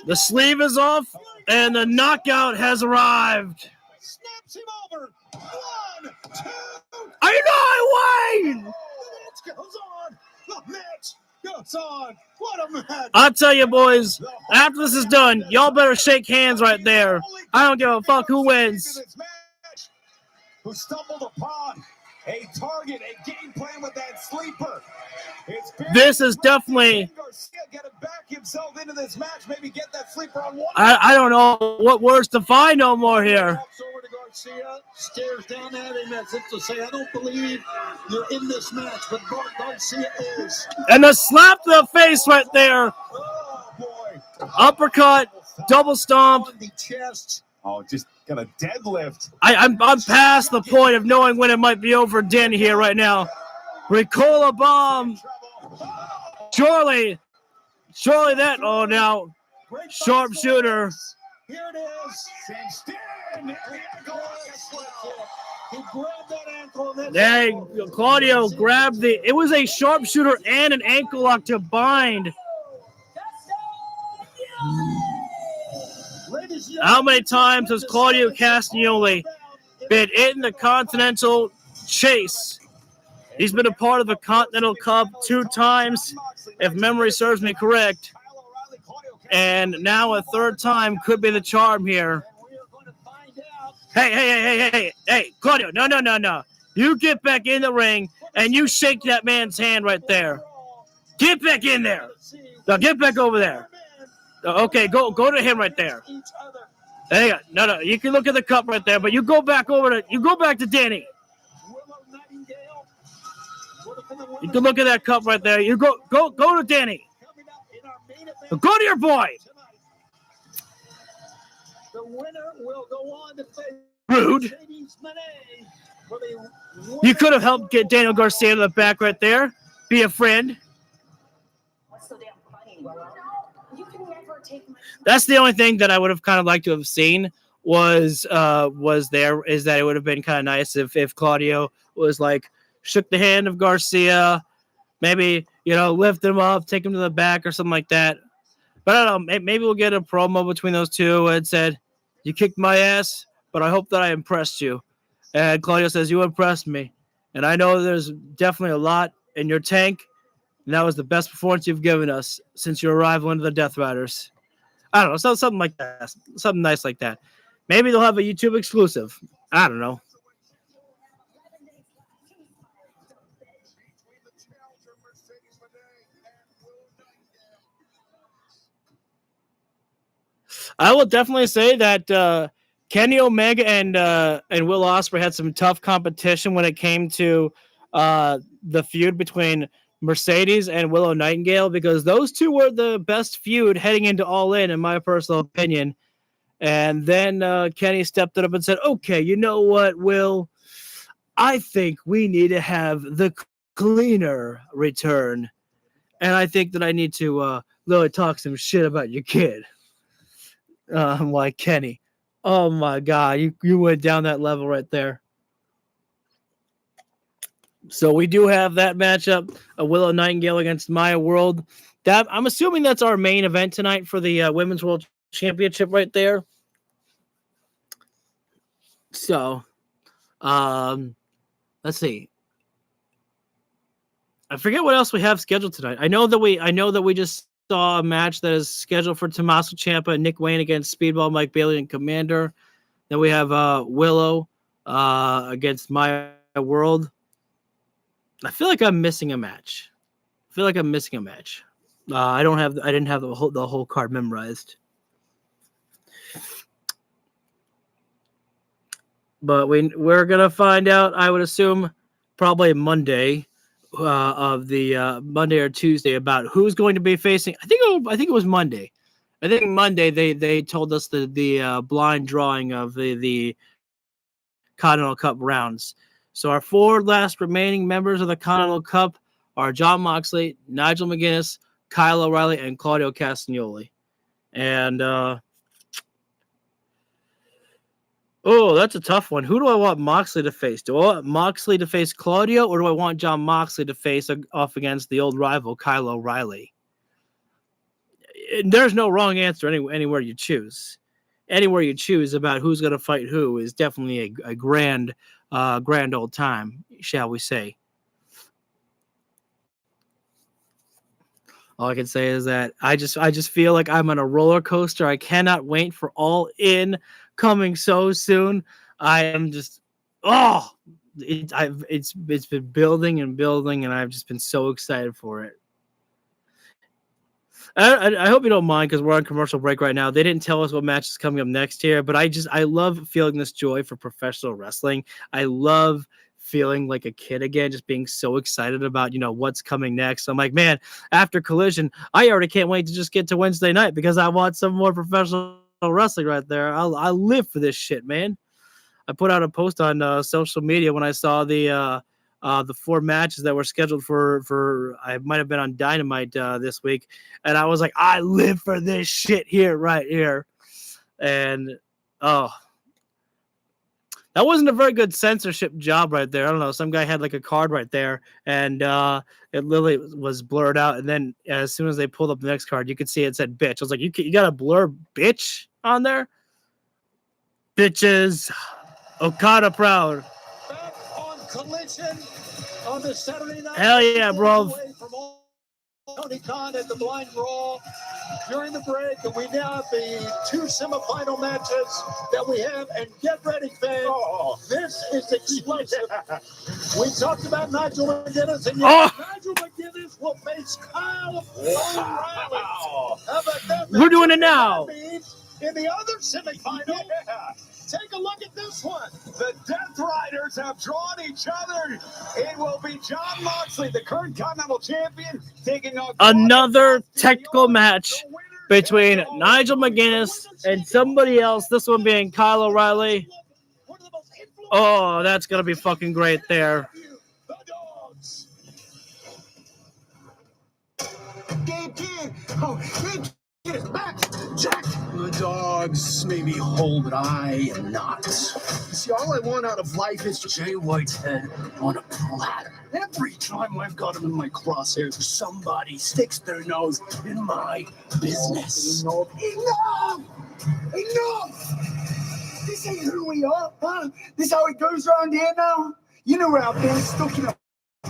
The sleeve is off, and the knockout has arrived. Snaps him over. 1, 2. Are you not Wayne? The match goes on. The match goes on. What a match. I'll tell you, boys, after this is done, y'all better shake hands right there. I don't give a fuck who wins. Who stumbled upon a target, a game plan with that sleeper. This is definitely. Back himself into this match, maybe get that sleeper on one. I don't know what words to find no more here. Over to Garcia, stares down at him as if to say, I don't believe you're in this match, but Garcia is. And the slap to the face right there. Oh, boy. Uppercut, double stomp. On the chest. Oh, just got a deadlift. I'm past the point of knowing when it might be over Danny here right now. Ricola bomb. Surely that. Oh, now sharpshooter. Here it is. He grabbed that ankle. Hey, Claudio grabbed the. It was a sharpshooter and an ankle lock to bind. How many times has Claudio Castagnoli been in the Continental Chase. He's been a part of the Continental Cup 2 times, if memory serves me correct. And now a 3rd time could be the charm here. Hey, Claudio, no. You get back in the ring and you shake that man's hand right there. Get back in there. Now get back over there. Okay, go to him right there. Hey, no, you can look at the cup right there, but you go back to Danny. You can look at that cup right there. You go to Danny. Go to your boy. The winner will go on to face Rude. You could have helped get Daniel Garcia to the back right there. Be a friend. What's so damn funny? You can never take my. That's the only thing that I would have kind of liked to have seen was that it would have been kind of nice if Claudio was like shook the hand of Garcia, maybe lift him up, take him to the back or something like that. But I don't know, maybe we'll get a promo between those two and said, "You kicked my ass, but I hope that I impressed you." And Claudio says, "You impressed me, and I know there's definitely a lot in your tank, and that was the best performance you've given us since your arrival into the Death Riders." I don't know, something like that, something nice like that. Maybe they'll have a YouTube exclusive. I don't know. I will definitely say that Kenny Omega and Will Ospreay had some tough competition when it came to the feud between Mercedes and Willow Nightingale, because those two were the best feud heading into All In my personal opinion. And then Kenny stepped it up and said, "Okay, you know what, Will? I think we need to have the cleaner return, and I think that I need to really talk some shit about your kid." I'm like, Kenny, oh my God, you went down that level right there. So we do have that matchup, Willow Nightingale against Maya World. That I'm assuming that's our main event tonight for the Women's World Championship right there. So, let's see. I forget what else we have scheduled tonight. I know that we just saw a match that is scheduled for Tommaso Ciampa and Nick Wayne against Speedball Mike Bailey and Commander. Then we have Willow against Maya World. I feel like I'm missing a match. I didn't have the whole card memorized. But we're gonna find out, I would assume, probably Monday. Of the Monday or Tuesday about who's going to be facing. I think it was Monday. I think Monday they told us the blind drawing of the Continental Cup rounds. So our 4 last remaining members of the Continental Cup are Jon Moxley, Nigel McGuinness, Kyle O'Reilly, and Claudio Castagnoli. And that's a tough one. Who do I want Moxley to face? Do I want Moxley to face Claudio, or do I want Jon Moxley to face off against the old rival, Kyle O'Reilly? There's no wrong answer anywhere you choose. Anywhere you choose about who's going to fight who is definitely a grand old time, shall we say. All I can say is that I just feel like I'm on a roller coaster. I cannot wait for All In coming so soon. I am just it's been building and building, and I've just been so excited for it. I hope you don't mind because we're on commercial break right now. They didn't tell us what match is coming up next here, but I love feeling this joy for professional wrestling. I love feeling like a kid again, just being so excited about what's coming next. I'm like, man, after Collision, I already can't wait to just get to Wednesday night because I want some more professional wrestling right there. I live for this shit, man. I put out a post on social media when I saw the 4 matches that were scheduled for I might have been on Dynamite this week, and I was like, I live for this shit right here. And that wasn't a very good censorship job right there. I don't know. Some guy had like a card right there, and it literally was blurred out. And then as soon as they pulled up the next card, you could see it said bitch. I was like, you got to blur bitch on there? Bitches. Okada proud. Back on Collision on the Saturday night. Hell yeah, bro. Tony Khan at the Blind Brawl during the break, and we now have the 2 semifinal matches that we have. And get ready, fans. This is explosive. We talked about Nigel McGuinness, and Nigel McGuinness will face Kyle O'Reilly. How about that? We're doing it now. In the other semifinal, take a look at this one. The Death Riders have drawn each other. It will be John Moxley, the current Continental Champion, taking on Another technical match between Nigel McGuinness and somebody else. This one being Kyle O'Reilly. Oh, that's going to be fucking great there. The dogs may be whole, but I am not. See, all I want out of life is Jay White's head on a platter. Every time I've got him in my crosshairs, somebody sticks their nose in my business. Enough! This ain't who we are, huh? This how it goes around here now? You know where I've been, stuck in a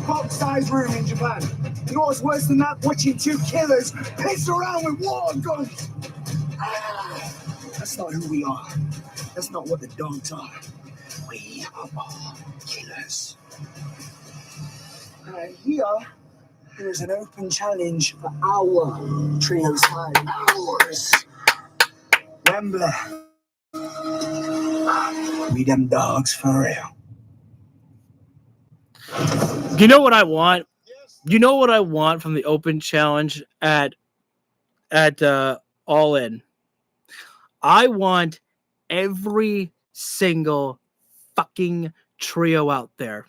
box-sized room in Japan. You know what's worse than that? Watching 2 killers piss around with water guns. That's not who we are. That's not what the dogs are. We are killers. Here is an open challenge for our trios fight. Ours. Wembley. We them dogs for real. You know what I want? You know what I want from the open challenge at All In? I want every single fucking trio out there.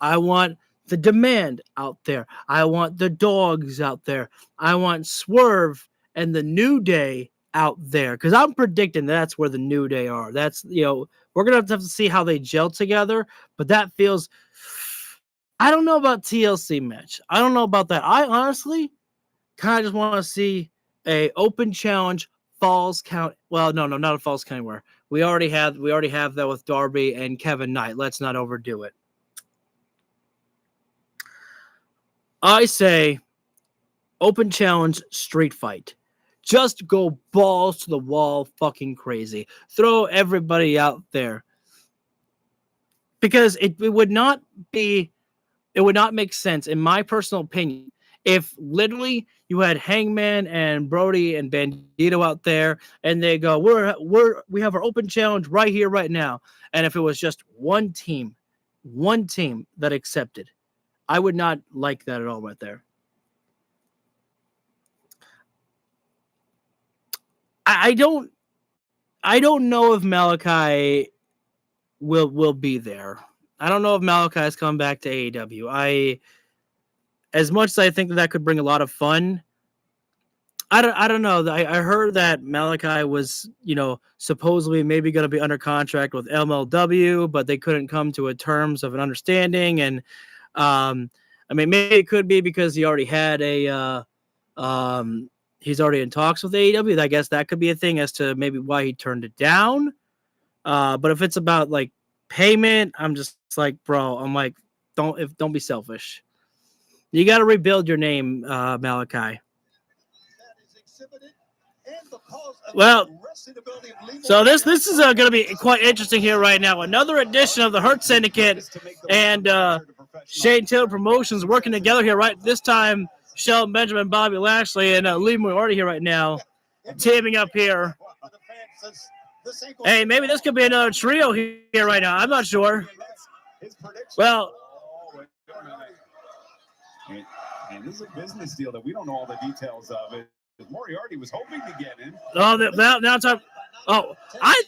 I want the Demand out there. I want the Dogs out there. I want Swerve and the New Day out there, because I'm predicting that's where the New Day are. That's, we're going to have to see how they gel together, but that feels... I don't know about TLC match. I don't know about that. I honestly kind of just want to see a open challenge Falls Count. Well, no, not a Falls Count anywhere. We already have that with Darby and Kevin Knight. Let's not overdo it. I say open challenge street fight. Just go balls to the wall, fucking crazy. Throw everybody out there. Because it would not make sense, in my personal opinion, if literally you had Hangman and Brody and Bandito out there, and they go, we have our open challenge right here, right now. And if it was just one team that accepted, I would not like that at all right there. I don't know if Malachi will be there. I don't know if Malachi has come back to AEW. As much as I think that could bring a lot of fun, I don't know. I heard that Malachi was, supposedly maybe going to be under contract with MLW, but they couldn't come to a terms of an understanding. And maybe it could be because he already had he's already in talks with AEW. I guess that could be a thing as to maybe why he turned it down. But if it's about like payment, I'm just like, bro, I'm like, don't be selfish. You got to rebuild your name, Malachi. Well, so this is going to be quite interesting here right now. Another edition of the Hurt Syndicate and Shane Taylor Promotions working together here right this time. Shelton Benjamin, Bobby Lashley, and Lee Moriarty here right now, teaming up here. Hey, maybe this could be another trio here right now. I'm not sure. Well, and this is a business deal that we don't know all the details of it. Moriarty was hoping to get in. Oh, now it's up. Oh,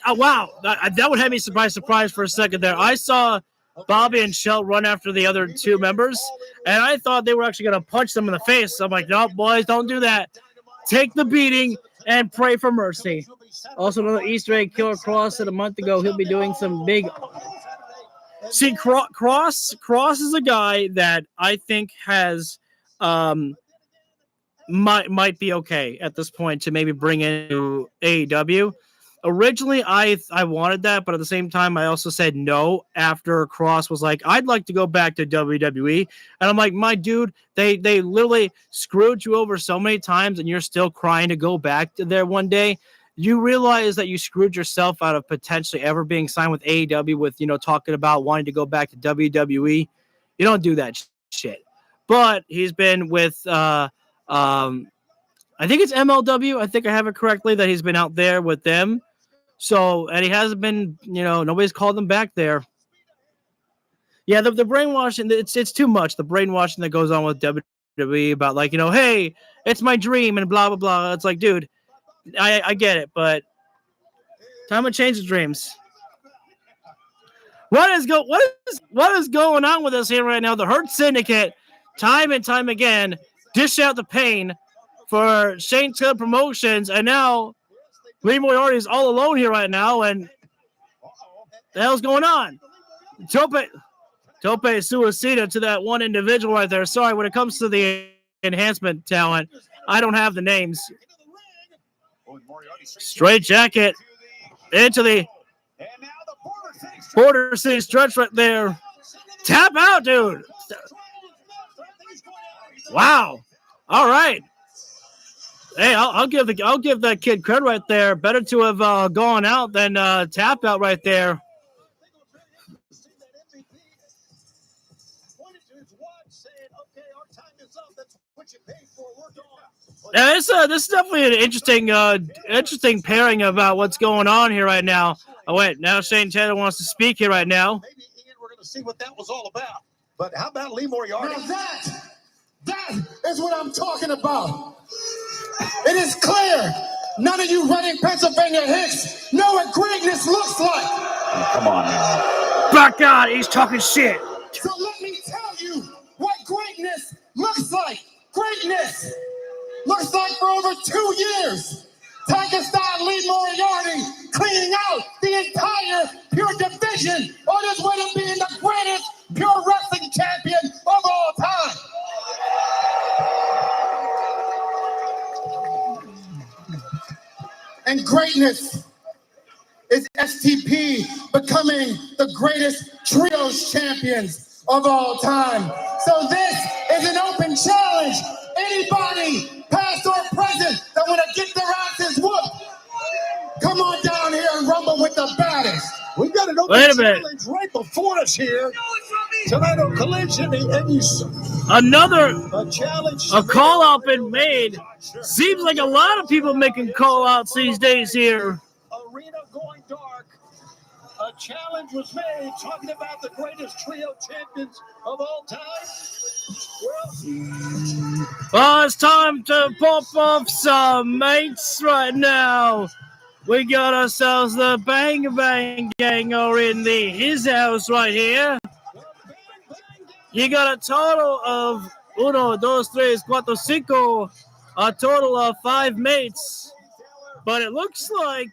wow. That would have me surprised for a second there. I saw Bobby and Shell run after the other two members, and I thought they were actually going to punch them in the face. I'm like, no, boys, don't do that. Take the beating and pray for mercy. Also, another Easter egg, Killer Cross said a month ago he'll be doing some big... See, Cross is a guy that I think has... might be okay at this point to maybe bring into AEW. originally I wanted that, but at the same time, I also said no after Cross was like, I'd like to go back to WWE. And I'm like, my dude, they literally screwed you over so many times and you're still crying to go back to there one day. You realize that you screwed yourself out of potentially ever being signed with AEW with, talking about wanting to go back to WWE. You don't do that shit. But he's been with, I think it's MLW. I think I have it correctly that he's been out there with them. So, and he hasn't been, nobody's called him back there. Yeah, the brainwashing, it's too much. The brainwashing that goes on with WWE about like, hey, it's my dream and blah, blah, blah. It's like, dude, I get it, but time to change the dreams. What is going on with us here right now? The Hurt Syndicate, time and time again, dish out the pain for Shane Taylor Promotions, and now Lee Moriarty is all alone here right now, and the hell's going on? Tope Suicida to that one individual right there. Sorry, when it comes to the enhancement talent, I don't have the names. Straight jacket into the Border City stretch right there. Tap out, dude. Wow. All right. Hey, I'll give that kid credit right there. Better to have gone out than tap out right there. Yeah, this is definitely an interesting pairing of what's going on here right now. Oh wait, now Shane Taylor wants to speak here right now. Maybe Ian, we're going to see what that was all about. But how about Lee Moriarty? Now that is what I'm talking about. It is clear none of you Reading, Pennsylvania hicks know what greatness looks like. Come on now. By God, he's talking shit. So let me tell you what greatness looks like. Greatness looks like for over 2 years, Tiger Style Lee Moriarty cleaning out the entire pure division on his way to being the greatest pure wrestling champion of all time. And greatness is STP becoming the greatest trios champions of all time. So this is an open challenge. Anybody, past or present, that want to get their asses whooped, come on down here and rumble with the baddest. We've got an open challenge right before us here. Tonight on Collision, a call out been made. Seems like a lot of people making call outs these days here. Arena going dark. A challenge was made talking about the greatest trio champions of all time. Well, it's time to pop off some mates right now. We got ourselves the Bang Bang Gang over in his house right here. You got a total of 1, 2, 3, 4, 5, a total of 5 mates. But it looks like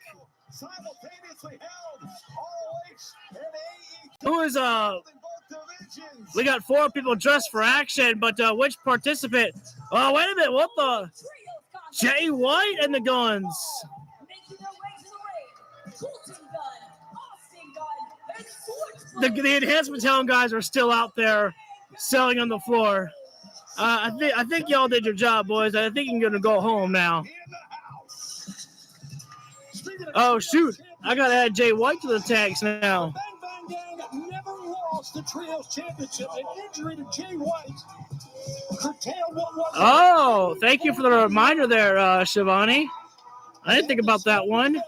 we got 4 people dressed for action, but which participant? Oh, wait a minute, what the? Jay White and the Guns. The enhancement talent guys are still out there selling on the floor. I think y'all did your job, boys. I think you're gonna go home now. Oh shoot! I gotta add Jay White to the tags now. Never lost the Trios Championship. An injury to Jay White curtailed what was. Oh, thank you for the reminder there, Shivani. I didn't think about that one.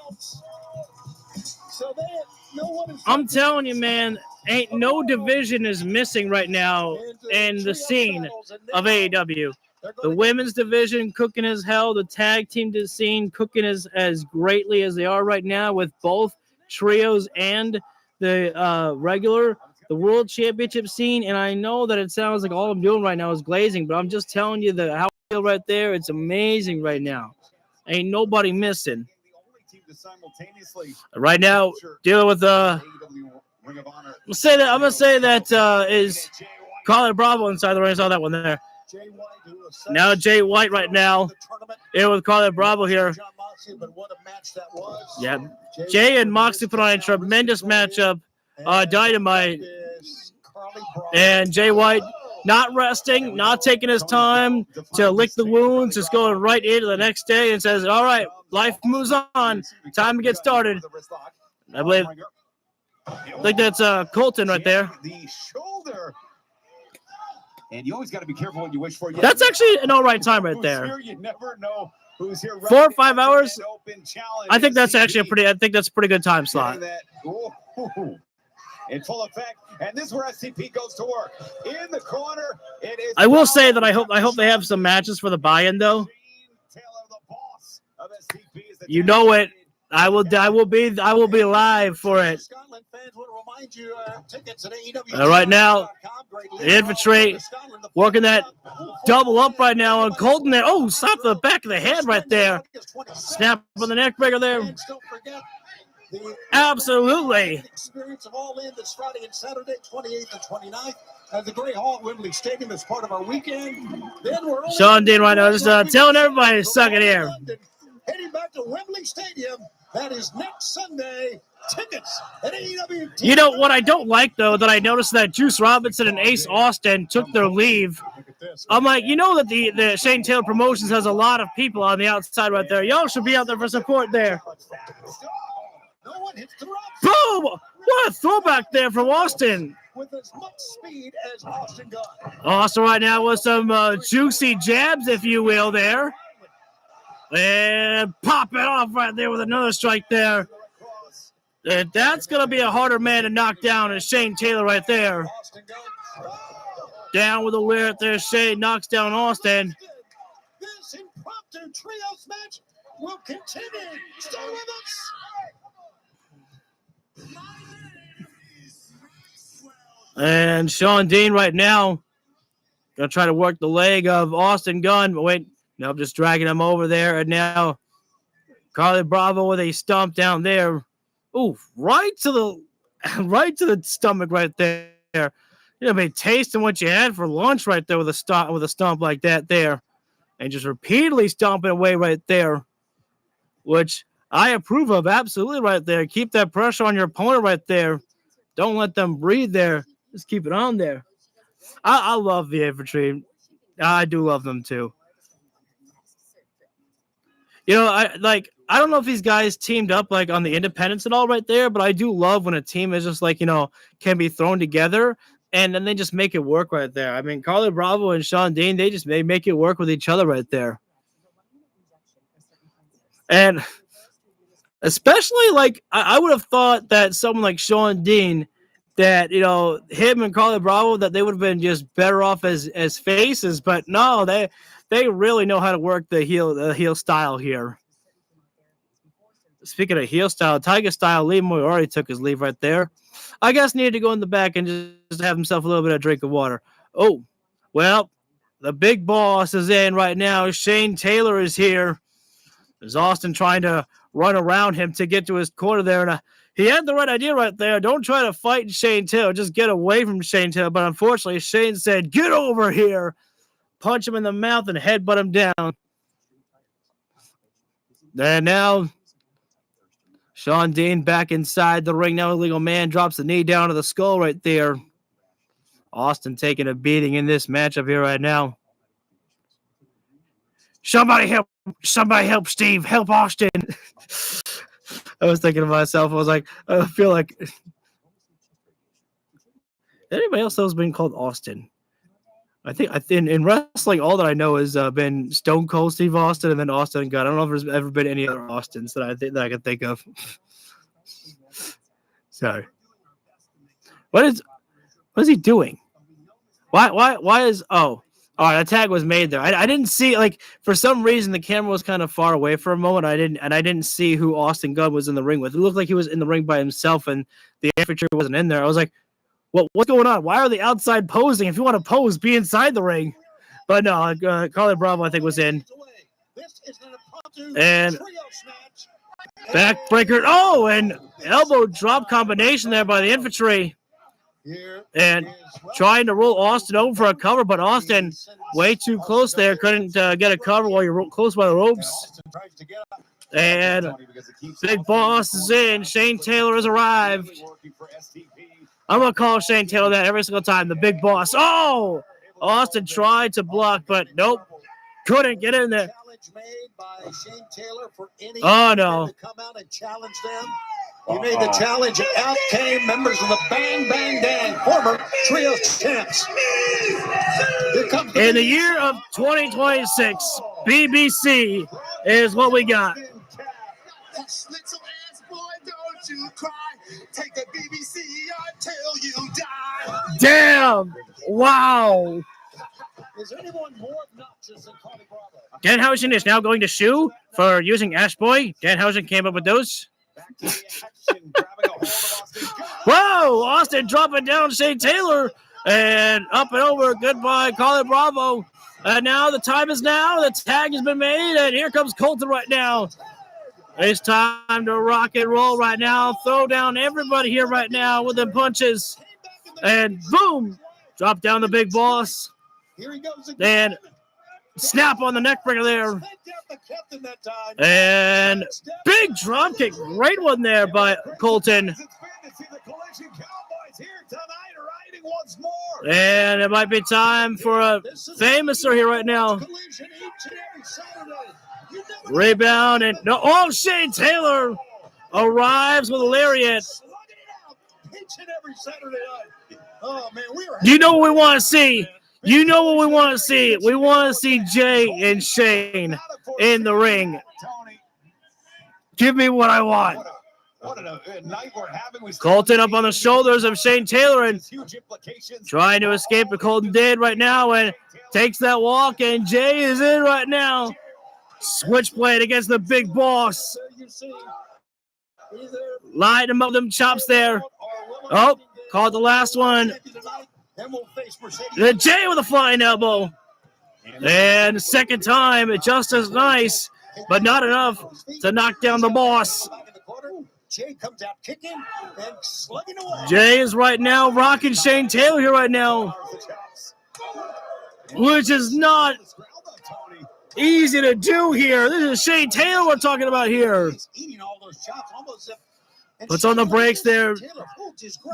I'm telling you, man, ain't no division is missing right now in the scene of AEW. The women's division cooking as hell. The tag team scene cooking as greatly as they are right now with both trios and the the world championship scene. And I know that it sounds like all I'm doing right now is glazing, but I'm just telling you that how I feel right there. It's amazing right now. Ain't nobody missing. Right now, dealing with I'm gonna say that is Colin Bravo inside the ring. I saw that one there. Now Jay White right now here with Colin Bravo here. but what a match that was. Yeah, Jay and Moxley put on a tremendous matchup. Dynamite. And Jay White not resting, not taking his time to lick the wounds, just going right into the next day and says, all right, life moves on. Time to get started. I think that's Colton right there. The shoulder. And you always got to be careful what you wish for. That's actually an all right time right there. You never know who's here. 4 or 5 hours. I think that's actually a pretty good time slot. In full effect, and this is where SCP goes to work. In the corner, it is. I will say that I hope they have some matches for the buy-in though. You know it. I will be live for it. Right now, the Infantry working that double up right now on Colton there. Oh, stop the back of the head right there. Snap on the neck breaker there. Absolutely. Experience of All In this Friday and Saturday, 28th and 29th at the Great Hall, Wembley Stadium as part of our weekend. Then we're Sean Dean right now just telling everybody to suck it here. Heading back to Wembley Stadium. That is next Sunday. Tickets at AEW. You know what I don't like though, that I noticed that Juice Robinson and Ace Austin took their leave. I'm like, you know that the Shane Taylor Promotions has a lot of people on the outside right there. Y'all should be out there for support there. Boom! What a throwback there from Austin. With as much speed as Austin got. Austin right now with some juicy jabs, if you will, there. And pop it off right there with another strike there. And that's going to be a harder man to knock down than Shane Taylor right there. Down with a weird there. Shane knocks down Austin. This impromptu trios match will continue. Stay with us. And Sean Dean right now going to try to work the leg of Austin Gunn. But wait, no, just dragging him over there. And now Carly Bravo with a stomp down there. Ooh, right to the stomach right there. You know, be tasting what you had for lunch right there with a stomp like that there. And just repeatedly stomping away right there. Which I approve of absolutely right there. Keep that pressure on your opponent right there. Don't let them breathe there. Just keep it on there. I love the Infantry. I do love them too. You know, I don't know if these guys teamed up like on the independents and all right there, but I do love when a team is just like, you know, can be thrown together and then they just make it work right there. I mean, Carly Bravo and Sean Dean, they make it work with each other right there. And especially like I would have thought that someone like Sean Dean, that, you know, him and Carly Bravo, that they would have been just better off as faces, but no, they really know how to work the heel style here. Speaking of heel style, Tiger style, Lee Moy already took his leave right there. I guess needed to go in the back and just have himself a little bit of drink of water. Oh, well, the big boss is in right now. Shane Taylor is here. There's Austin trying to run around him to get to his corner there, and he had the right idea right there. Don't try to fight Shane Taylor. Just get away from Shane Taylor. But unfortunately, Shane said, get over here. Punch him in the mouth and headbutt him down. And now, Sean Dean back inside the ring. Now, Illegal Man drops the knee down to the skull right there. Austin taking a beating in this matchup here right now. Somebody help Steve. Help Austin. I was thinking to myself, I was like, I feel like anybody else that has been called Austin. I think in wrestling, all that I know has been Stone Cold Steve Austin and then Austin Gunn. I don't know if there's ever been any other Austins that I can think of. Sorry. What is he doing? Why is all right, a tag was made there. I didn't see, like, for some reason the camera was kind of far away for a moment. I didn't see who Austin Gunn was in the ring with. It looked like he was in the ring by himself, and the Infantry wasn't in there. I was like, what's going on? Why are they outside posing? If you want to pose, be inside the ring. But no, Carly Bravo, I think, was in. And backbreaker. Oh, and elbow drop combination there by the Infantry. And trying to roll Austin over for a cover, but Austin way too close there. Couldn't get a cover while you're close by the ropes. And Big Boss is in. Shane Taylor has arrived. I'm going to call Shane Taylor that every single time. The Big Boss. Oh! Austin tried to block, but nope. Couldn't get in there. Oh, no. He made the challenge, and out came members of the Bang Bang Gang, former trio champs. In the year of 2026, BBC is what we got. Little ass boy, don't you cry. Take the BBC until you die. Damn! Wow! Is anyone more obnoxious than Coffin Drop? Danhausen is now going to sue for using Ash Boy. Danhausen came up with those. Whoa! Austin dropping down Shane Taylor and up and over. Goodbye, Coffin Bravo. And now the time is now. The tag has been made, and here comes Colton right now. It's time to rock and roll right now. Throw down everybody here right now with them punches. And boom! Drop down the Big Boss. And snap on the neck breaker there. And big drop kick. Great one there by Colton. And it might be time for a famouser here right now. Rebound and no. Oh, Shane Taylor arrives with a lariat. You know what we want to see. You know what we want to see. We want to see Jay and Shane in the ring. Give me what I want. What a night we're having. Colton up on the shoulders of Shane Taylor and trying to escape, but Colton did right now and takes that walk, and Jay is in right now. Switchblade against the Big Boss. Light him up them chops there. Oh, caught the last one. The Jay with a flying elbow. And second time, just as nice, but not enough to knock down the Boss. Jay comes out kicking and slugging away. Jay is right now rocking Shane Taylor here right now, which is not easy to do here. This is Shane Taylor we're talking about here. Puts on the brakes there.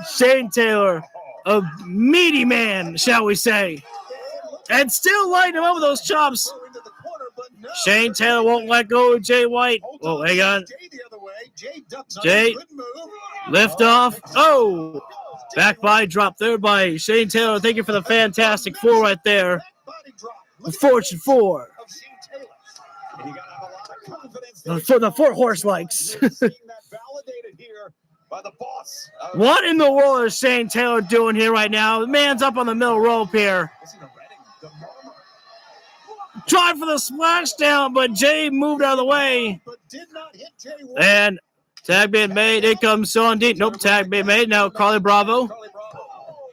Shane Taylor, a meaty man, shall we say. And still lighting him up with those chops. Shane Taylor won't let go of Jay White. Oh, hang on. Jay, lift off. Oh, back body drop there by Shane Taylor. Thank you for the fantastic 4 right there. The Fortune 4. The 4 horse likes. What in the world is Shane Taylor doing here right now? The man's up on the middle rope here. Tried for the splashdown, but Jay moved out of the way. And tag being made. Here comes Sean Dean. Nope, tag being made. Now Carly Bravo.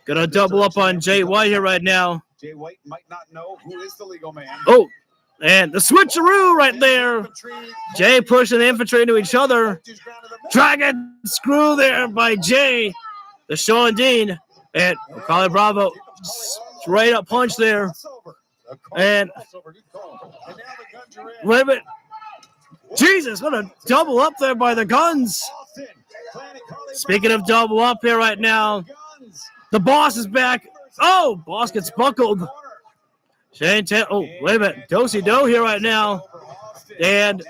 Gonna double up on Jay White here right now. Jay White might not know who is the legal man. Oh, and the switcheroo right there. Jay pushing the infantry into each other. Dragon screw there by Jay. The Sean Dean. And Carly Bravo. Straight up punch there. And wait a minute. Jesus, what a double up there by the Guns. Speaking of double up here right now, the Boss is back. Oh, Boss gets buckled. Shane Taylor. Oh, wait a minute. Do-si-do here right now. And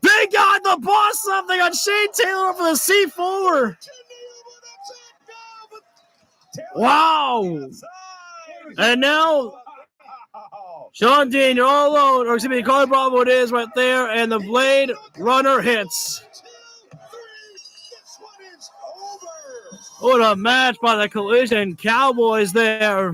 they got the Boss something on Shane Taylor for the C4. Wow. And now Sean Dean, you're all alone. Or excuse me, Carly Bravo it is right there. And the Blade Runner hits. What a match by the Collision Cowboys there.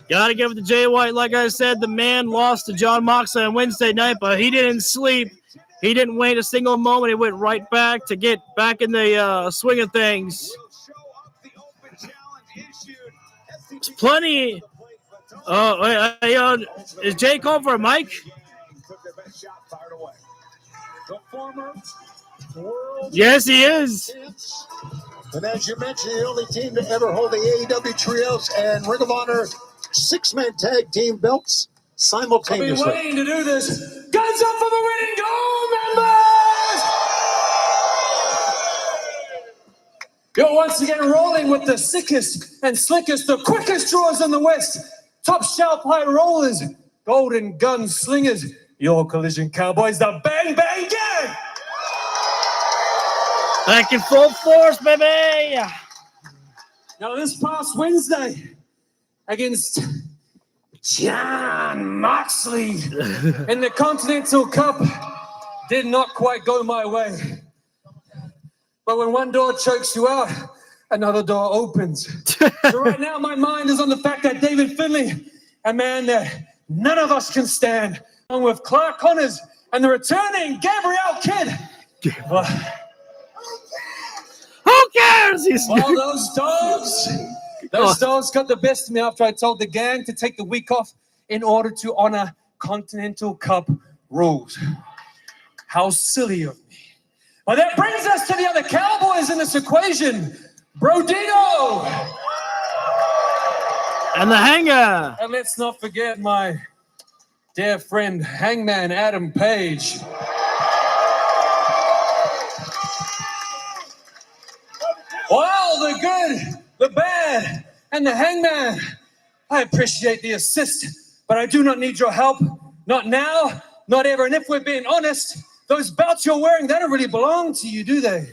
Got to give it to Jay White. Like I said, the man lost to John Moxley on Wednesday night, but he didn't sleep. He didn't wait a single moment. He went right back to get back in the swing of things. There's plenty. Is Jay calling for a mic? Yes, he is. And as you mentioned, the only team to ever hold the AEW Trios and Ring of Honor 6-man tag team belts simultaneously. I've been waiting to do this. Guns hands up for the red and gold members! You're once again rolling with the sickest and slickest, the quickest drawers in the West. Top shelf high rollers, golden gun slingers. Your Collision Cowboys, the Bang Bang Gang! Back in full force, baby! Now, this past Wednesday, against John Moxley in the Continental Cup, did not quite go my way. But when one door chokes you out, another door opens. So right now, my mind is on the fact that David Finlay, a man that none of us can stand, along with Clark Connors and the returning Gabrielle Kidd. Well, who cares? Well, those dogs got the best of me after I told the gang to take the week off in order to honor Continental Cup rules. How silly of me. Well, that brings us to the other Cowboys in this equation. Brodino. And the Hanger. And let's not forget my dear friend, Hangman Adam Page. Well, the good, the bad, and the Hangman. I appreciate the assist, but I do not need your help. Not now, not ever. And if we're being honest, those belts you're wearing, they don't really belong to you, do they?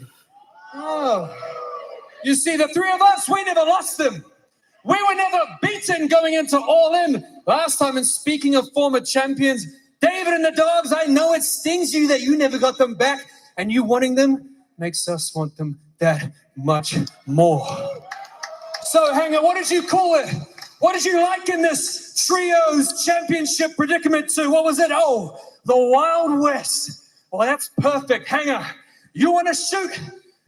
Oh. You see, the three of us, we never lost them. We were never beaten going into All In last time. And speaking of former champions, David and the Dogs, I know it stings you that you never got them back, and you wanting them makes us want them that much more. So, Hanger, what did you call it? What did you liken this trios championship predicament to? What was it? Oh, the Wild West. Well, that's perfect. Hanger, you want to shoot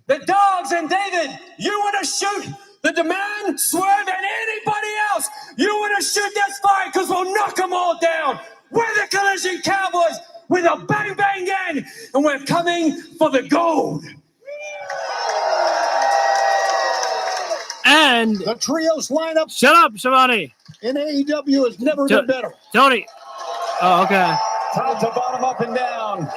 the Dogs and David. You want to shoot the Demand, Swerve, and anybody else. You want to shoot this fight because we'll knock them all down. We're the Collision Cowboys. We're the Bang Bang Gang, and we're coming for the gold. And the trios lineup. Shut up, Shivani. In AEW has never been better. Tony. Oh, okay. Top to bottom, up and down.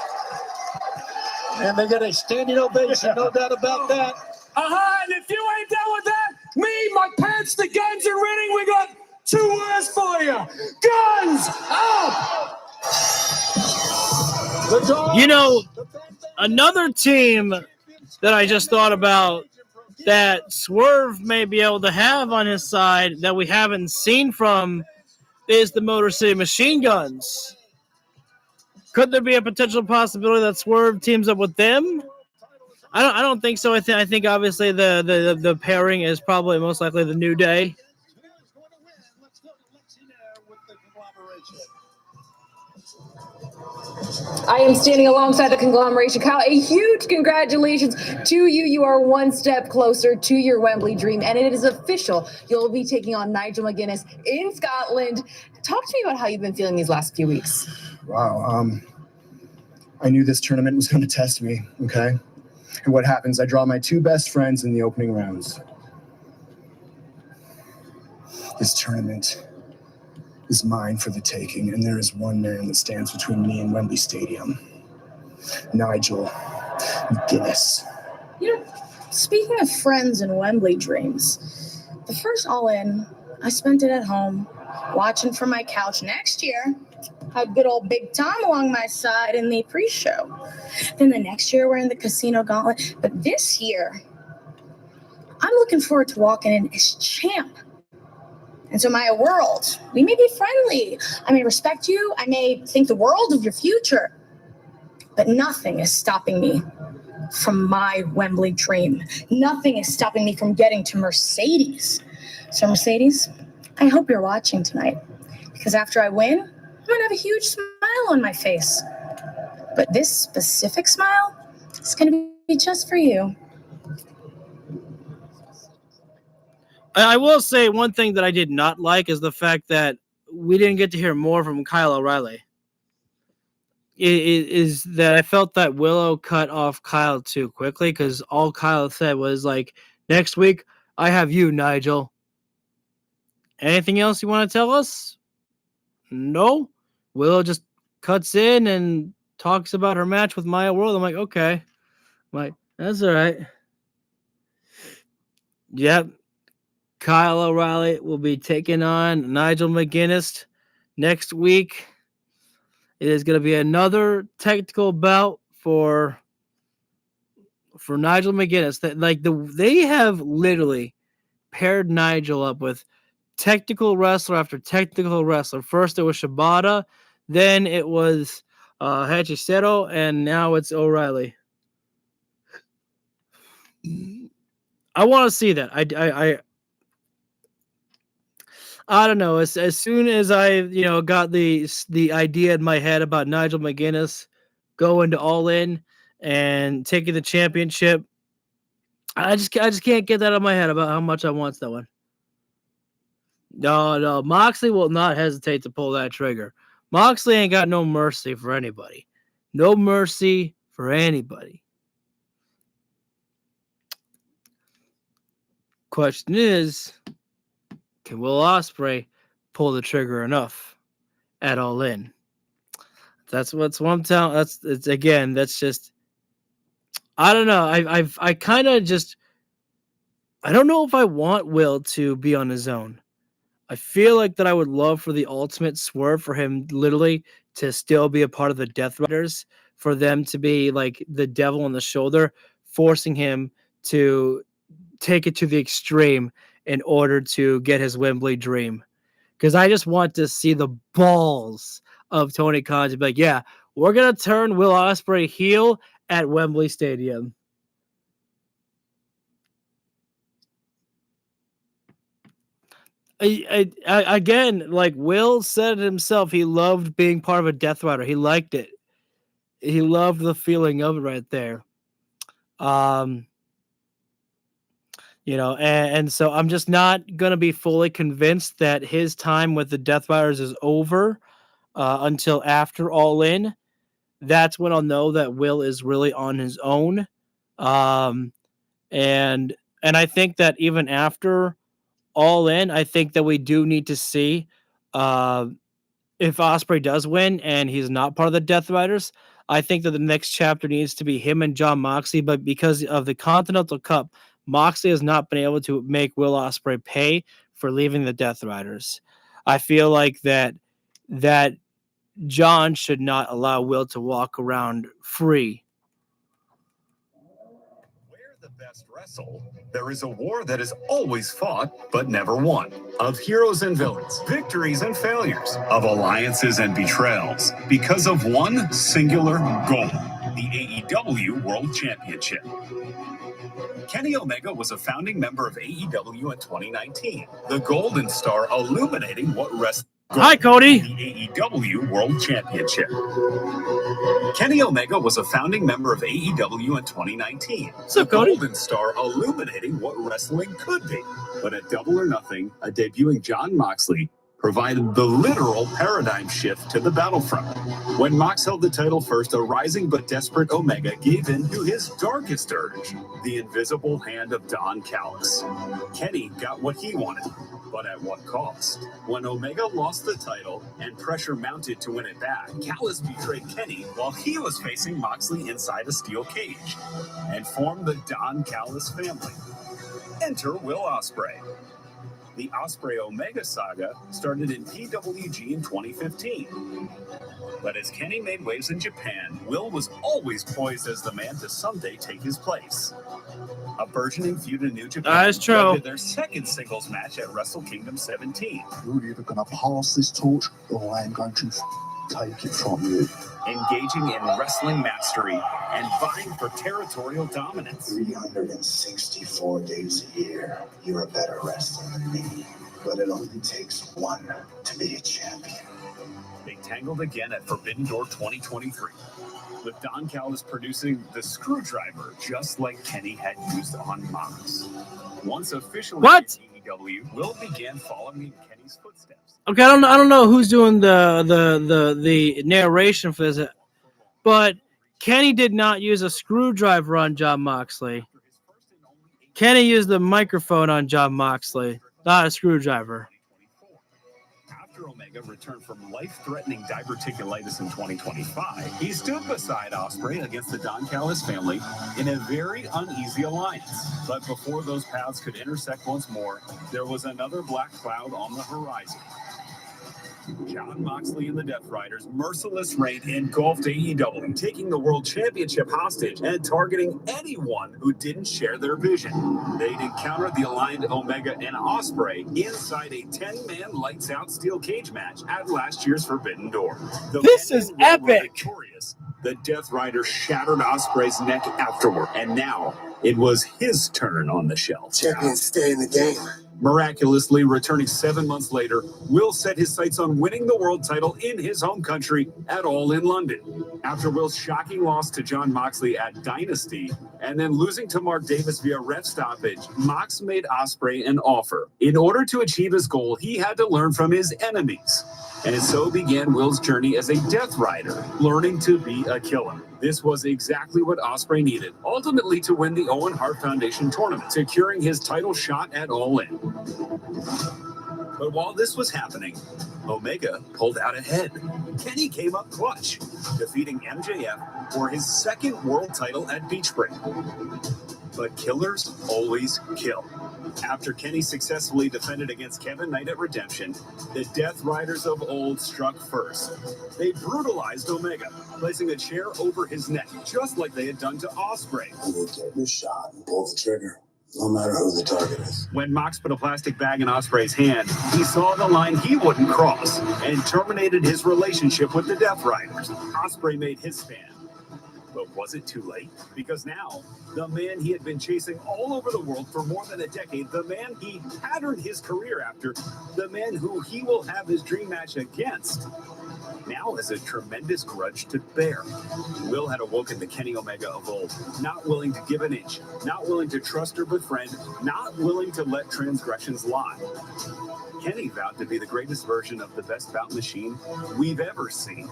And they got a standing ovation, no doubt about that. And if you ain't down with that, me, my pants, the guns are ready. We got 2 words for you. Guns up! You know, another team that I just thought about that Swerve may be able to have on his side that we haven't seen from is the Motor City Machine Guns. Could there be a potential possibility that Swerve teams up with them? I don't think so. I think obviously the pairing is probably most likely the New Day. I am standing alongside the conglomeration. Kyle, a huge congratulations to you. You are one step closer to your Wembley dream, and it is official. You'll be taking on Nigel McGuinness in Scotland. Talk to me about how you've been feeling these last few weeks. Wow. I knew this tournament was going to test me, okay? And what happens? I draw my 2 best friends in the opening rounds. This tournament is mine for the taking, and there is one man that stands between me and Wembley Stadium. Nigel McGuinness. You know, speaking of friends and Wembley dreams, the first All In, I spent it at home, watching from my couch. Next year, had good old Big Tom along my side in the pre-show. Then the next year, we're in the Casino Gauntlet. But this year, I'm looking forward to walking in as champ. Into my world. We may be friendly. I may respect you. I may think the world of your future. But nothing is stopping me from my Wembley dream. Nothing is stopping me from getting to Mercedes. So, Mercedes, I hope you're watching tonight. Because after I win, I'm going to have a huge smile on my face. But this specific smile is going to be just for you. I will say one thing that I did not like is the fact that we didn't get to hear more from Kyle O'Reilly. Is that I felt that Willow cut off Kyle too quickly because all Kyle said was like, next week, I have you, Nigel. Anything else you want to tell us? No? Willow just cuts in and talks about her match with Maya World. I'm like, okay. I'm like, that's all right. Yep. Kyle O'Reilly will be taking on Nigel McGuinness next week. It is going to be another technical bout for Nigel McGuinness. They have literally paired Nigel up with technical wrestler after technical wrestler. First it was Shibata, then it was Hachicero, and now it's O'Reilly. I want to see that. I don't know. As soon as I got the idea in my head about Nigel McGuinness going to All In and taking the championship, I just can't get that out of my head about how much I want that one. No, Moxley will not hesitate to pull that trigger. Moxley ain't got no mercy for anybody. No mercy for anybody. Question is, can Will Ospreay pull the trigger enough at All In? That's what I'm telling. That's just. I don't know. I kind of just. I don't know if I want Will to be on his own. I feel like that I would love for the ultimate swerve for him literally to still be a part of the Death Riders, for them to be like the devil on the shoulder, forcing him to take it to the extreme in order to get his Wembley dream. Because I just want to see the balls of Tony Khan to be like, yeah, we're going to turn Will Ospreay heel at Wembley Stadium. Again, like Will said it himself, he loved being part of a Death Rider. He liked it. He loved the feeling of it right there. And so I'm just not going to be fully convinced that his time with the Death Riders is over until after All In. That's when I'll know that Will is really on his own. And I think that even after All In, I think that we do need to see if Ospreay does win and he's not part of the Death Riders. I think that the next chapter needs to be him and Jon Moxley, but because of the Continental Cup, Moxley has not been able to make Will Ospreay pay for leaving the Death Riders. I feel like that Jon should not allow Will to walk around free. The best wrestle, there is a war that is always fought but never won, of heroes and villains, victories and failures, of alliances and betrayals, because of one singular goal: the AEW World Championship. Kenny Omega was a founding member of AEW in 2019, the Golden Star illuminating what wrestling. Hi, Cody. The AEW World Championship. Kenny Omega was a founding member of AEW in 2019. So, the Golden Star illuminating what wrestling could be. But at Double or Nothing, a debuting Jon Moxley provided the literal paradigm shift to the battlefront. When Mox held the title first, a rising but desperate Omega gave in to his darkest urge, the invisible hand of Don Callis. Kenny got what he wanted, but at what cost? When Omega lost the title and pressure mounted to win it back, Callis betrayed Kenny while he was facing Moxley inside a steel cage and formed the Don Callis family. Enter Will Ospreay. The Ospreay-Omega saga started in PWG in 2015. But as Kenny made waves in Japan, Will was always poised as the man to someday take his place. A burgeoning feud in New Japan That's true. led to their second singles match at Wrestle Kingdom 17. You're either going to pass this torch or I am going to take it from you. Engaging in wrestling mastery and vying for territorial dominance. 364 days a year, you're a better wrestler than me. But it only takes one to be a champion. They tangled again at Forbidden Door 2023, with Don Callis producing the screwdriver just like Kenny had used on Mox. Once officially in AEW, Will began following in Kenny's footsteps. Okay, I don't know who's doing the narration for this, but Kenny did not use a screwdriver on Jon Moxley. Kenny used the microphone on Jon Moxley, not a screwdriver. After Omega returned from life-threatening diverticulitis in 2025, he stood beside Ospreay against the Don Callis family in a very uneasy alliance. But before those paths could intersect once more, there was another black cloud on the horizon. Jon Moxley and the Death Riders' merciless reign engulfed AEW, taking the World Championship hostage and targeting anyone who didn't share their vision. They'd encountered the aligned Omega and Ospreay inside a 10-man lights-out steel cage match at last year's Forbidden Door. This is epic! Victorious, the Death Riders shattered Ospreay's neck afterward, and now it was his turn on the shelf. Champions stay in the game. Miraculously, returning 7 months later, Will set his sights on winning the world title in his home country at All in London. After Will's shocking loss to Jon Moxley at Dynasty, and then losing to Mark Davis via ref stoppage, Mox made Ospreay an offer. In order to achieve his goal, he had to learn from his enemies. And so began Will's journey as a Death Rider, learning to be a killer. This was exactly what Ospreay needed, ultimately to win the Owen Hart Foundation tournament, securing his title shot at All In. But while this was happening, Omega pulled out ahead. Kenny came up clutch, defeating MJF for his second world title at Beach Break. But killers always kill. After Kenny successfully defended against Kevin Knight at Redemption, the Death Riders of old struck first. They brutalized Omega, placing a chair over his neck, just like they had done to Ospreay. You take your shot and pull the trigger, no matter who the target is. When Mox put a plastic bag in Ospreay's hand, he saw the line he wouldn't cross and terminated his relationship with the Death Riders. Ospreay made his stand. But was it too late? Because now, the man he had been chasing all over the world for more than a decade, the man he patterned his career after, the man who he will have his dream match against, now has a tremendous grudge to bear. Will had awoken the Kenny Omega of old, not willing to give an inch, not willing to trust or befriend, not willing to let transgressions lie. Kenny vowed to be the greatest version of the best bout machine we've ever seen.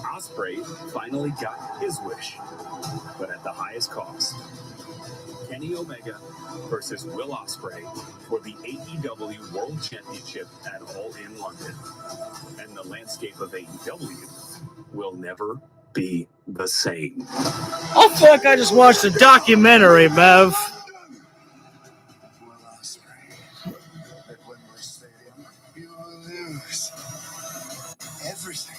Ospreay finally got his wish, but at the highest cost. Kenny Omega versus Will Ospreay for the AEW World Championship at All in London. And the landscape of AEW will never be the same. I feel like I just watched a documentary, Bev. Will Ospreay at Wembley Stadium, you will lose everything.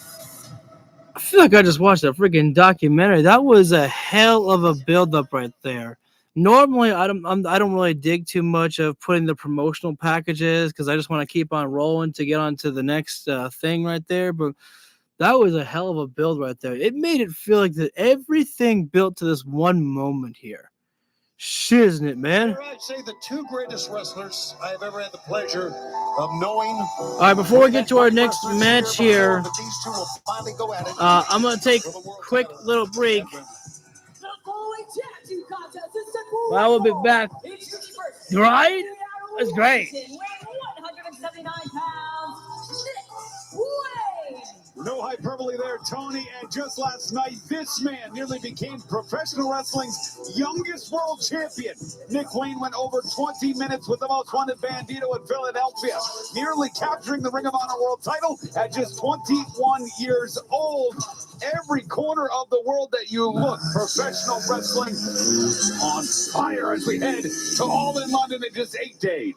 I feel like I just watched a freaking documentary. That was a hell of a build-up right there. Normally, I don't really dig too much of putting the promotional packages because I just want to keep on rolling to get on to the next thing right there. But that was a hell of a build right there. It made it feel like that everything built to this one moment here. Shit, isn't it, man? I'd say the two greatest wrestlers I have ever had the pleasure of knowing. All right, before we get to our next match here, I'm going to take a quick little break. I will be back. Right? That's great. 179 pounds. Nick No hyperbole there, Tony. And just last night, this man nearly became professional wrestling's youngest world champion. Nick Wayne went over 20 minutes with the most wanted bandito in Philadelphia, nearly capturing the Ring of Honor world title at just 21 years old. Every corner of the world that you look, professional wrestling on fire as we head to All in London in just 8 days.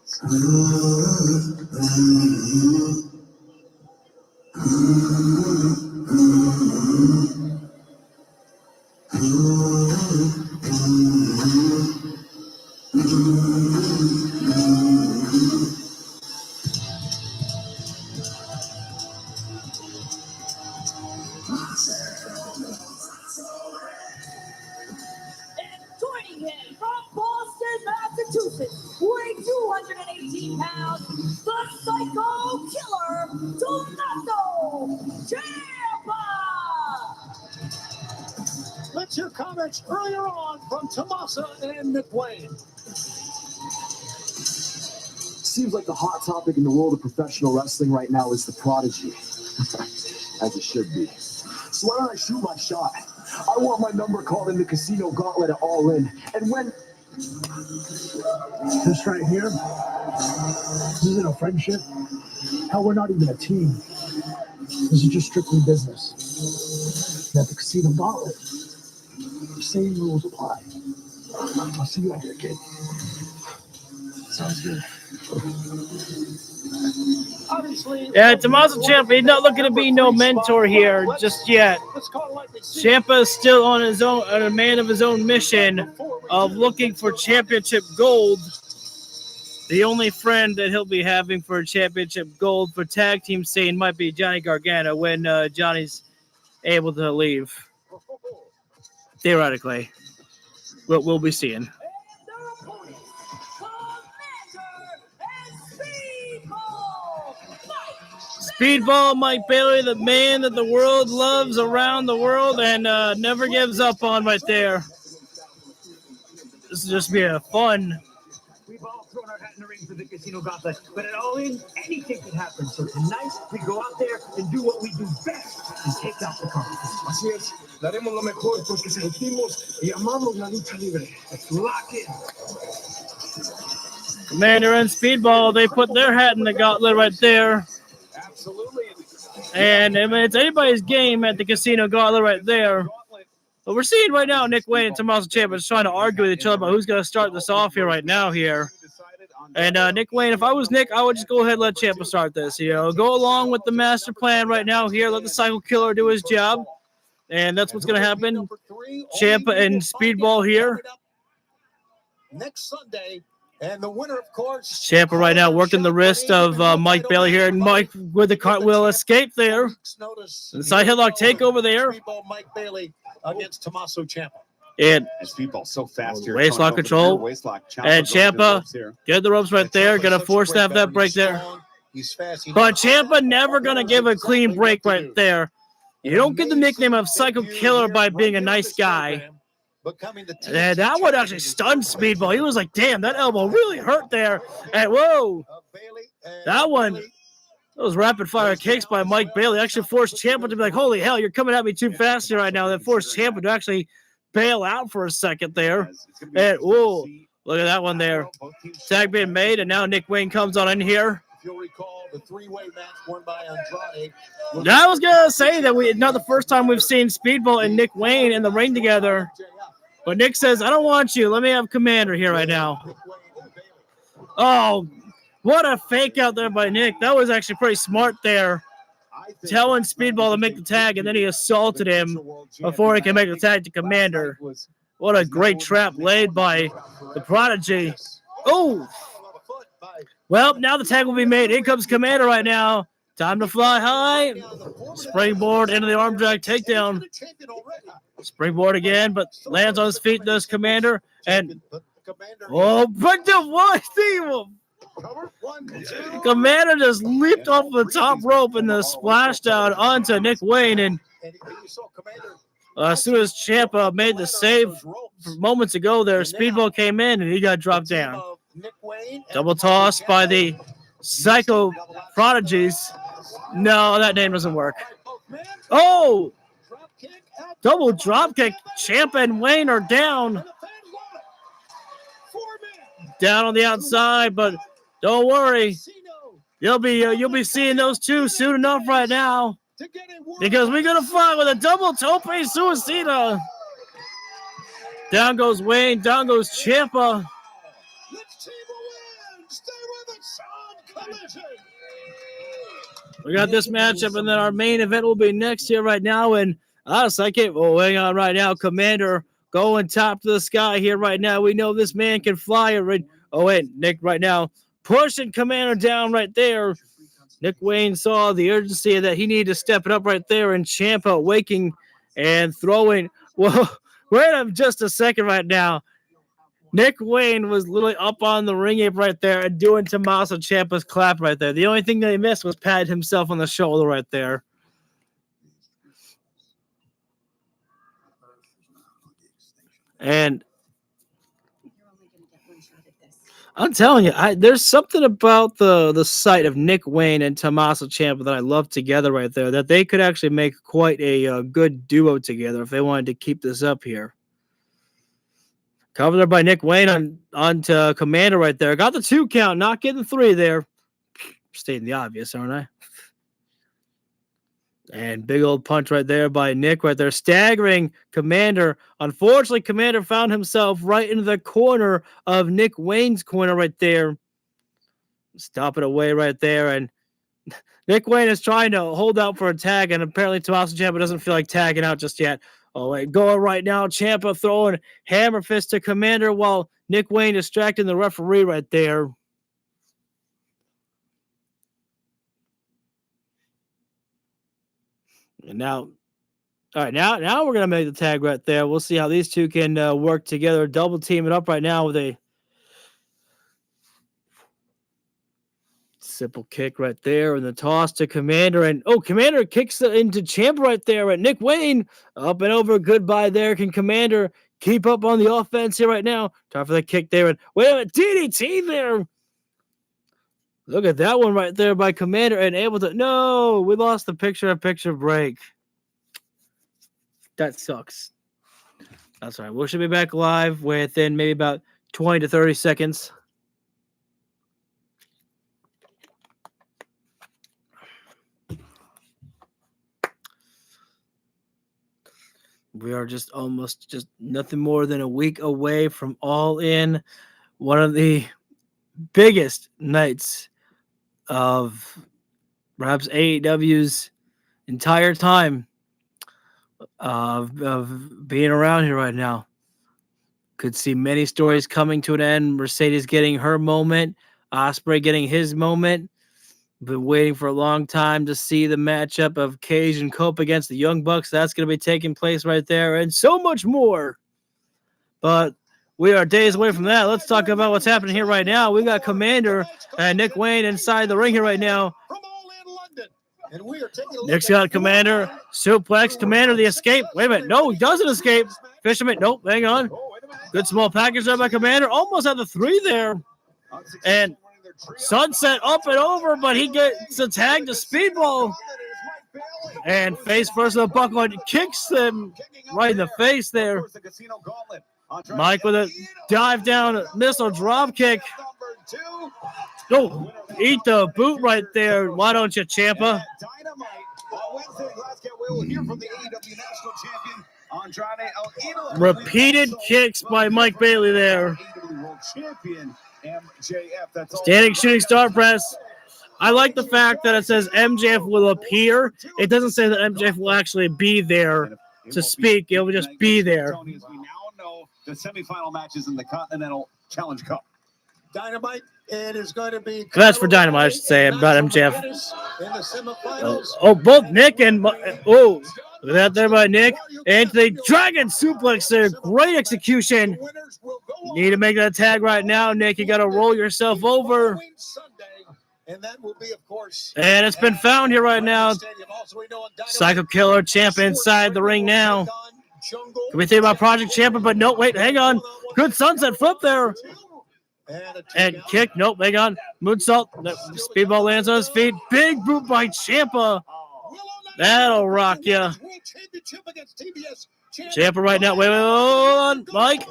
joining him from Boston, Massachusetts, weighing 218 pounds, the Psycho Killer, Tommaso Ciampa. Let's hear comments earlier on from Tommaso and Nick Wayne. Seems like the hot topic in the world of professional wrestling right now is the prodigy, as it should be. So why don't I shoot my shot? I want my number called in the casino gauntlet at All In, and when This right here, this isn't a friendship. Hell, we're not even a team. This is just strictly business. At the Casino Gauntlet, the same rules apply. I'll see you out here, kid. Sounds good. Yeah, Tommaso Ciampa, he's not looking to be no mentor here just yet. Ciampa is still on his own, a man of his own mission of looking for championship gold. The only friend that he'll be having for championship gold for tag team scene might be Johnny Gargano when Johnny's able to leave. Theoretically, we'll be seeing. Speedball Mike Bailey, the man that the world loves around the world and never gives up on right there. This is just being fun. We've all thrown our hat in the ring for the Casino Gauntlet, but at All In, anything can happen. So tonight, we go out there and do what we do best and take out the competition. Así es, daremos lo mejor porque sentimos y amamos la lucha libre. Let's lock in. Commander and Speedball, they put their hat in the gauntlet right there. Absolutely. And I mean, it's anybody's game at the Casino Gauntlet right there. But we're seeing right now Nick Wayne and Tommaso Ciampa just trying to argue with each other about who's going to start this off here right now here. And Nick Wayne, if I was Nick, I would just go ahead and let Ciampa start this. You know, go along with the master plan right now here. Let the Psycho Killer do his job. And that's what's going to happen. Ciampa and Speedball here. Next Sunday. And the winner, of course, Ciampa right now working the wrist of Mike Bailey here. And Mike with the cartwheel escape there. The side headlock takeover there. Mike Bailey against Tommaso Ciampa. And Speedball so fast here. Waistlock control. And Ciampa get the ropes right there. Gonna force to have that break there. But Ciampa never gonna give a clean break right there. You don't get the nickname of Psycho Killer by being a nice guy. And that one actually stunned Speedball. He was like, damn, that elbow really hurt there. And whoa. That one. Those rapid fire kicks by Mike Bailey actually forced Ciampa to be like, holy hell, you're coming at me too fast here right now. That forced Ciampa to actually bail out for a second there. And whoa, look at that one there. Tag being made, and now Nick Wayne comes on in here. If you'll recall, the three-way match won by Andrade. I was gonna say that it's not the first time we've seen Speedball and Nick Wayne in the ring together. But Nick says, I don't want you. Let me have Commander here right now. Oh, what a fake out there by Nick. That was actually pretty smart there. Telling Speedball to make the tag, and then he assaulted him before he can make the tag to Commander. What a great trap laid by the Prodigy. Oh! Well, now the tag will be made. In comes Commander right now. Time to fly high. Springboard into the arm drag takedown. Springboard again, but lands on his feet, does Commander. And, oh, but the one thing. Commander just leaped off the top rope and the splashdown onto Nick Wayne. And as soon as Ciampa made the save moments ago there, Speedball came in and he got dropped down. Double toss by the Psycho Prodigies. No, that name doesn't work. Oh! Double drop kick. Ciampa and Wayne are down. Down on the outside, but don't worry. You'll be seeing those two soon enough right now. Because we're gonna fly with a double tope suicida. Down goes Wayne, down goes Ciampa. We got this matchup, and then our main event will be next here right now. And second, hang on right now. Commander going top to the sky here right now. We know this man can fly. Oh, wait, Nick right now pushing Commander down right there. Nick Wayne saw the urgency that he needed to step it up right there, and Ciampa waking and throwing. Well, wait up just a second right now. Nick Wayne was literally up on the ring apron right there and doing Tommaso Ciampa's clap right there. The only thing that he missed was patting himself on the shoulder right there. And I'm telling you, there's something about the sight of Nick Wayne and Tommaso Ciampa that I love together right there, that they could actually make quite a good duo together if they wanted to keep this up here. Covered there by Nick Wayne onto Commander right there. Got the 2 count, not getting 3 there. Stating the obvious, aren't I? And big old punch right there by Nick right there. Staggering Commander. Unfortunately, Commander found himself right into the corner of Nick Wayne's corner right there. Stop it away right there. And Nick Wayne is trying to hold out for a tag, and apparently Tommaso Ciampa doesn't feel like tagging out just yet. Oh, wait, going right now. Ciampa throwing hammer fist to Commander while Nick Wayne distracting the referee right there. And now, all right, now we're going to make the tag right there. We'll see how these two can work together. Double team it up right now with a simple kick right there and the toss to Commander. And, Commander kicks it into Ciampa right there. And Nick Wayne up and over. Goodbye there. Can Commander keep up on the offense here right now? Time for the kick there. And wait a minute, DDT there. Look at that one right there by Commander and able to... No, we lost the picture-in-picture break. That sucks. That's all right. We should be back live within maybe about 20 to 30 seconds. We are just nothing more than a week away from All In, one of the biggest nights of perhaps AEW's entire time of being around here right now. Could see many stories coming to an end. Mercedes getting her moment, Ospreay getting his moment. Been waiting for a long time to see the matchup of Cage and Cope against the Young Bucks. That's going to be taking place right there, and so much more. But we are days away from that. Let's talk about what's happening here right now. We got Commander and Nick Wayne inside the ring here right now. Nick's got Commander. Suplex. Commander, the escape. Wait a minute. No, he doesn't escape. Fisherman. Nope. Hang on. Good small package there by Commander. Almost had the 3 there. And Sunset up and over, but he gets a tag to Speedball. And face first of the buckle and kicks him right in the face there. Mike with a dive down missile drop kick. Oh, eat the boot right there. Why don't you, Ciampa? Repeated kicks by Mike Bailey there. Standing shooting star press. I like the fact that it says MJF will appear. It doesn't say that MJF will actually be there to speak. It will just be there. The semifinal matches in the Continental Challenge Cup. Dynamite, it is going to be... That's for Dynamite, I should say, about MJF. Both Nick and... look at that there by Nick. And the Dragon Suplex there. Great execution. Need to make that tag right now, Nick. You got to roll yourself over. And it's been found here right now. Psycho Killer Ciampa inside the ring now. Can we think about Project Ciampa? But no, wait, hang on. Good sunset flip there. And kick. Nope, hang on. Moonsault. Speedball lands on his feet. Big boot by Ciampa. That'll rock you. Ciampa right now. Wait, hold on. Mike.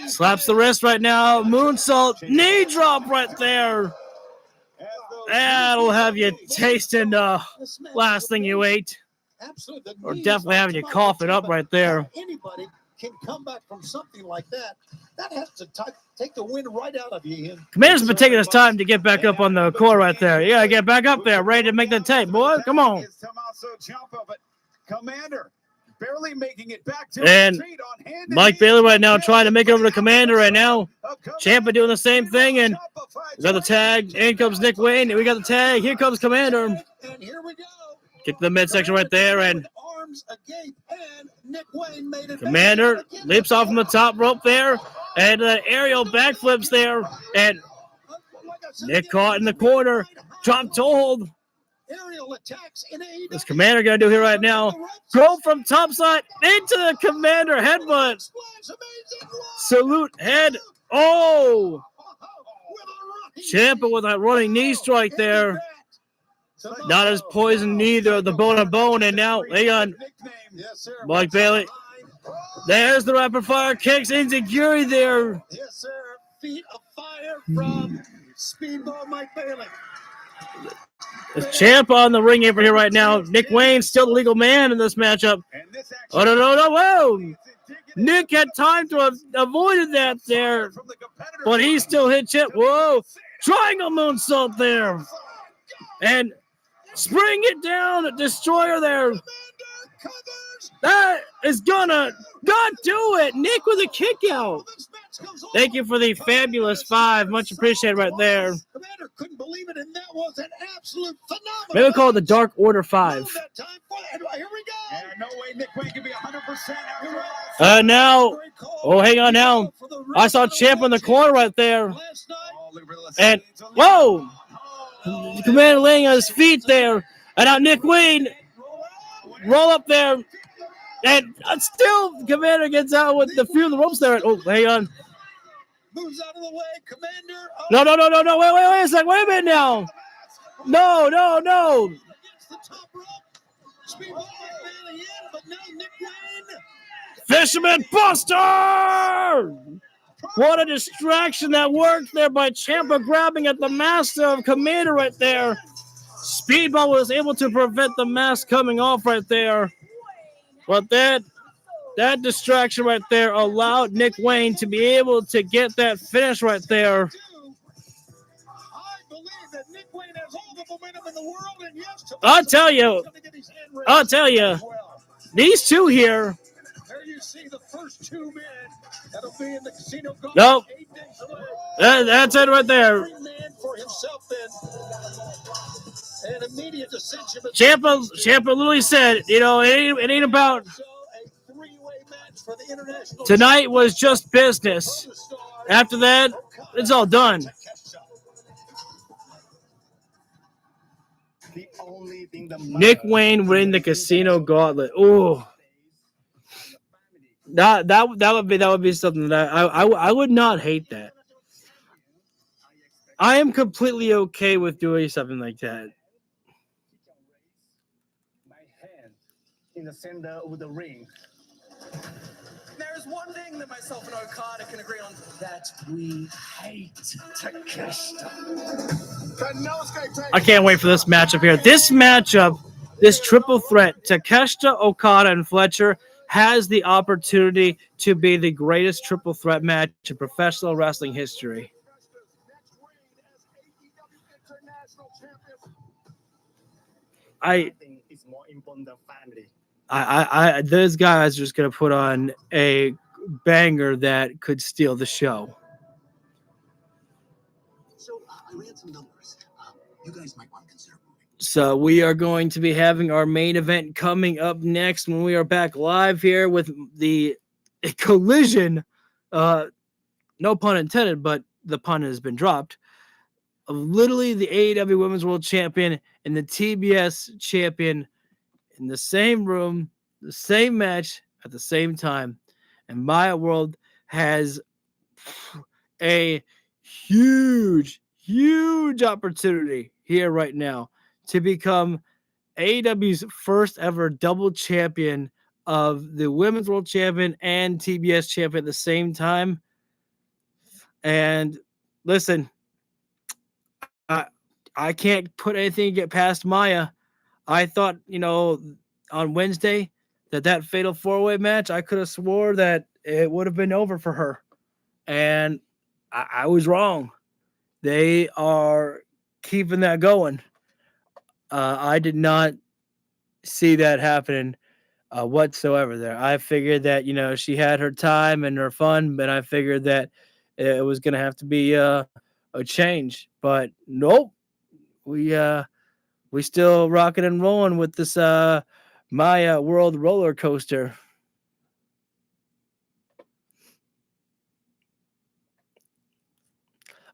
Slaps the wrist right now. Moonsault. Knee drop right there. That'll have you tasting the last thing you ate. Or definitely having you cough it up right there. Anybody can come back from something like that. That has to take the wind right out of you. Commander's been taking his time to get back up on the core right there. You gotta get back up there, ready to make the tape, boy. Come on. Commander barely making it back to and Mike Bailey right now trying to make it over to Commander right now. Ciampa doing the same thing, and we got the tag. In comes Nick Wayne, and we got the tag. Here comes Commander. And here we go. Kick to the midsection right there, and Commander leaps off from the top rope there, and that aerial backflips there, and Nick caught in the corner, drop toe hold. What's Commander gonna do here right now? Go from topside into the Commander headbutt. Salute head. Oh, Ciampa with that running knee strike there. Not as poisoned either, the bone on bone, and now hang on. Mike Bailey There's the rapid fire kicks. Insecurity there. Yes, sir. Feet of fire from Speedball Mike Bailey. The champ on the ring apron here right now. Nick Wayne still the legal man in this matchup. Oh, no. Whoa. Nick had time to have avoided that there, but he still hit Chip. Whoa. Triangle moonsault there. And spring it down. Destroyer there. That is gonna do it. Nick with a kick out. Thank you for the fabulous 5. Much appreciated right there. Commander couldn't believe it, and that was an absolute phenomenal. Maybe we'll call it the Dark Order 5. Here we go. Yeah, no way Nick Wayne can be 100%. Now, hang on now. I saw Champ in the corner right there. And, whoa! Commander laying on his feet there. And now Nick Wayne roll up there. And still, Commander gets out with the few of the ropes there. Oh, hang on. Moves out of the way, Commander. No. Wait a second. Wait a minute now. No. Fisherman Buster! What a distraction that worked there by Ciampa grabbing at the mask of Commander right there. Speedball was able to prevent the mask coming off right there. But that distraction right there allowed Nick Wayne to be able to get that finish right there. I'll tell you, these two here. There you see the first 2 men that'll be in the casino. Nope. That's it right there. Ciampa literally said, it ain't about. Tonight was just business. After that, it's all done. Nick Wayne winning the casino gauntlet. Ooh. That would be something that I would not hate that. I am completely okay with doing something like that. My hand in the center of the ring. There is one thing that myself and Okada can agree on: that we hate Takeshita. I can't wait for this matchup here. This matchup, this triple threat, Takeshita, Okada, and Fletcher, has the opportunity to be the greatest triple threat match in professional wrestling history. Those guys are just going to put on a banger that could steal the show. So I ran some numbers. You guys might want to consider moving. So we are going to be having our main event coming up next when we are back live here with the collision. No pun intended, but the pun has been dropped. Of literally the AEW Women's World Champion and the TBS Champion in the same room, the same match at the same time. And Maya World has a huge opportunity here right now to become AEW's first ever double champion of the Women's World Champion and TBS Champion at the same time. And listen, I can't put anything get past Maya. I thought, on Wednesday that fatal 4-way match, I could have swore that it would have been over for her. And I was wrong. They are keeping that going. I did not see that happening whatsoever there. I figured that, she had her time and her fun, but I figured that it was going to have to be a change. But nope. We still rocking and rolling with this Maya World roller coaster.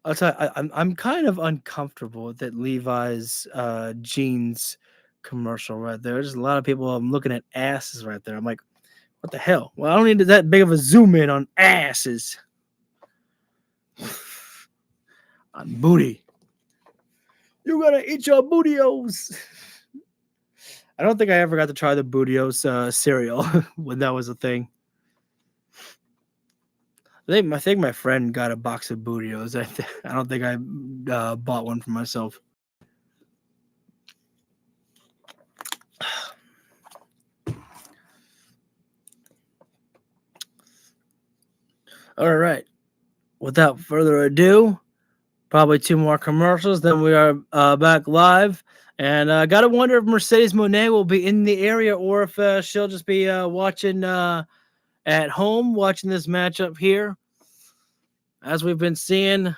I'll tell you, I'm kind of uncomfortable with that Levi's jeans commercial right there. There's a lot of people looking at asses right there. I'm like, what the hell? Well, I don't need that big of a zoom in on asses. On booty. You gotta eat your bootios. I don't think I ever got to try the Bootios cereal when that was a thing. I think my friend got a box of Bootios. I don't think I bought one for myself. All right. Without further ado, probably 2 more commercials, then we are back live. And I got to wonder if Mercedes Moné will be in the area or if she'll just be watching at home, watching this matchup here. As we've been seeing,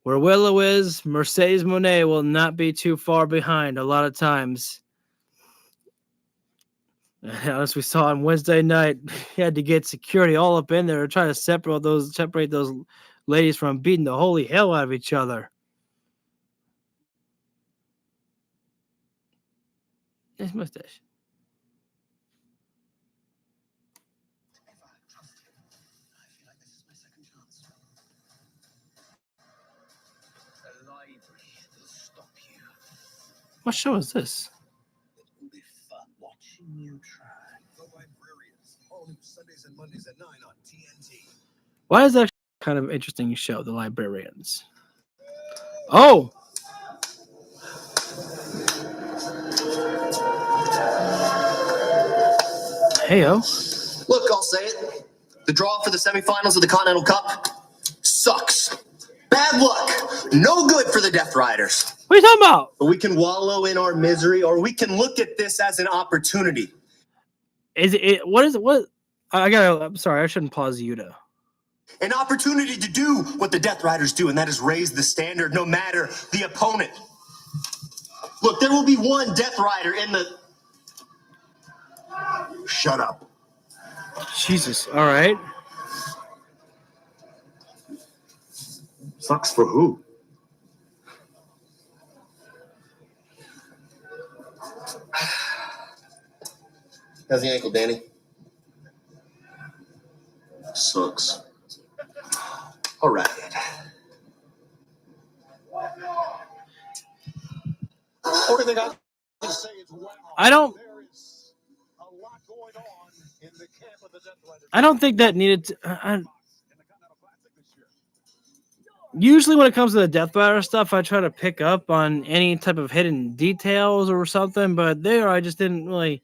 where Willow is, Mercedes Moné will not be too far behind a lot of times. As we saw on Wednesday night, he had to get security all up in there to try to separate those ladies from beating the holy hell out of each other. Nice mustache. What show is this? Why is that kind of interesting show, The Librarians? Oh! Heyo. Look, I'll say it. The draw for the semifinals of the Continental Cup sucks. Bad luck. No good for the Death Riders. What are you talking about? But we can wallow in our misery, or we can look at this as an opportunity. I'm sorry, I shouldn't pause Yuta. An opportunity to do what the Death Riders do, and that is raise the standard no matter the opponent. Look, there will be one Death Rider in the... Shut up. Jesus, all right. Sucks for who? How's the ankle, Danny? Sucks. All right. Only thing I can say is, wow, I don't think that needed to... Usually when it comes to the Death Rider stuff, I try to pick up on any type of hidden details or something, but there I just didn't really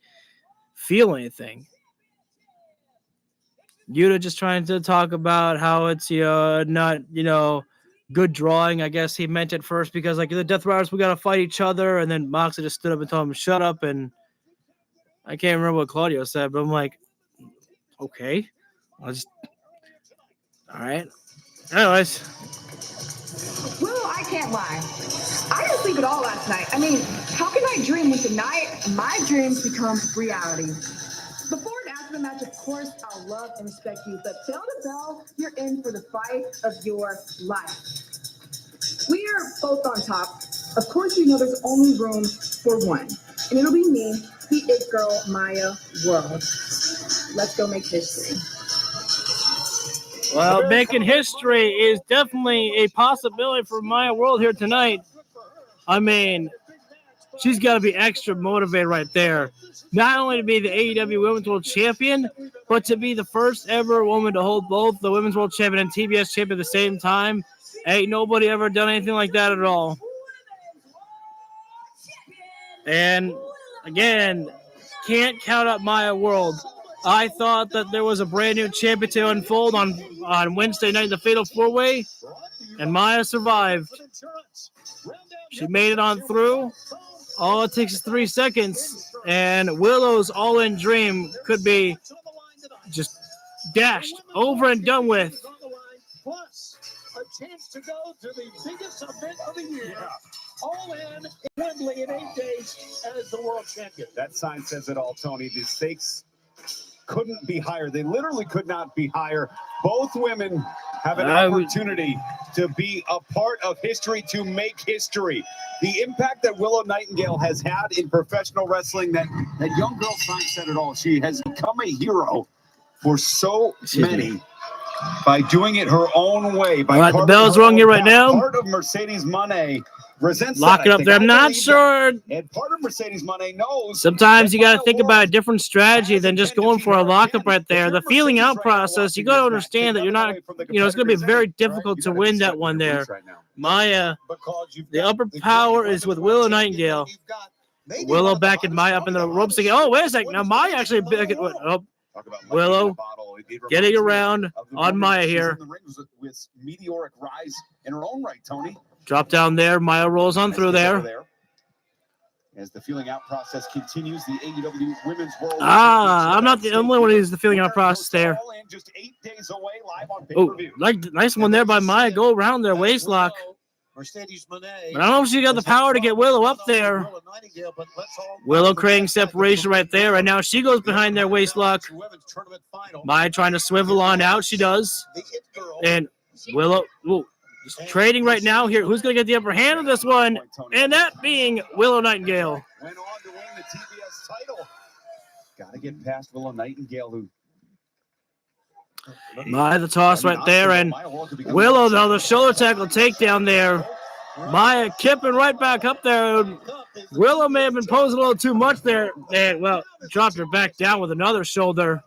feel anything. Yuta just trying to talk about how it's not good drawing. I guess he meant it first because like the Death Riders, we gotta fight each other, and then Moxley just stood up and told him shut up, and I can't remember what Claudio said, but I'm like, okay, all right. Anyways. Well, I can't lie. I didn't sleep at all last night. I mean, how can I dream when tonight my dreams become reality? Before and after the match, of course, I'll love and respect you, but bell to bell, you're in for the fight of your life. We are both on top. Of course, you know there's only room for one, and it'll be me, the It Girl, Maya World. Let's go make history. Well, making history is definitely a possibility for Maya World here tonight. I mean, she's got to be extra motivated right there. Not only to be the AEW Women's World Champion, but to be the first ever woman to hold both the Women's World Champion and TBS Champion at the same time. Ain't nobody ever done anything like that at all. And, again, can't count out Maya World. I thought that there was a brand new champion to unfold on Wednesday night in the Fatal 4-Way, and Maya survived. She made it on through. All it takes is 3 seconds, and Willow's all-in dream could be just dashed, over and done with. Plus, a chance to go to the biggest event of the year. All in Wembley in 8 days as the world champion. That sign says it all, Tony. The stakes couldn't be higher. They literally could not be higher. Both women have an opportunity to be a part of history, to make history. The impact that Willow Nightingale has had in professional wrestling, that young girl sign said it all. She has become a hero for so many by doing it her own way. By all right, the bell's rung here right now. Part of Mercedes Moné resents Lock that, it I up think. there. I I'm not believe sure. that. And part of Mercedes Moné knows. Sometimes you got to think about a different strategy than just going for a lockup right there. The feeling out process, you got to understand that you're not, it's going to be very difficult to win that one there. Maya, the upper power is with Willow Nightingale. Willow back and Maya up in the ropes again. Oh, wait a second. Now Maya actually back at Willow getting around on Maya here. With meteoric rise in her own right, Tony. Drop down there. Maya rolls on through there. As the feeling out process continues, the AEW Women's World. I'm not the only one who's the feeling out process there. Just 8 days away, live on Oh, nice one there by Maya. Go around there, waist lock. Mercedes Moné. But I don't know if she got the power to get Willow up there. Willow creating separation right there. And now she goes behind their waist lock. Maya trying to swivel on out. She does. And Willow just trading right now here. Who's going to get the upper hand of this one? And that being Willow Nightingale. Went on to win the TBS title. Got to get past Willow Nightingale, who. Maya the toss right there, and Willow though the shoulder tackle takedown there. Maya kipping right back up there. Willow may have been posing a little too much there, and well, dropped her back down with another shoulder.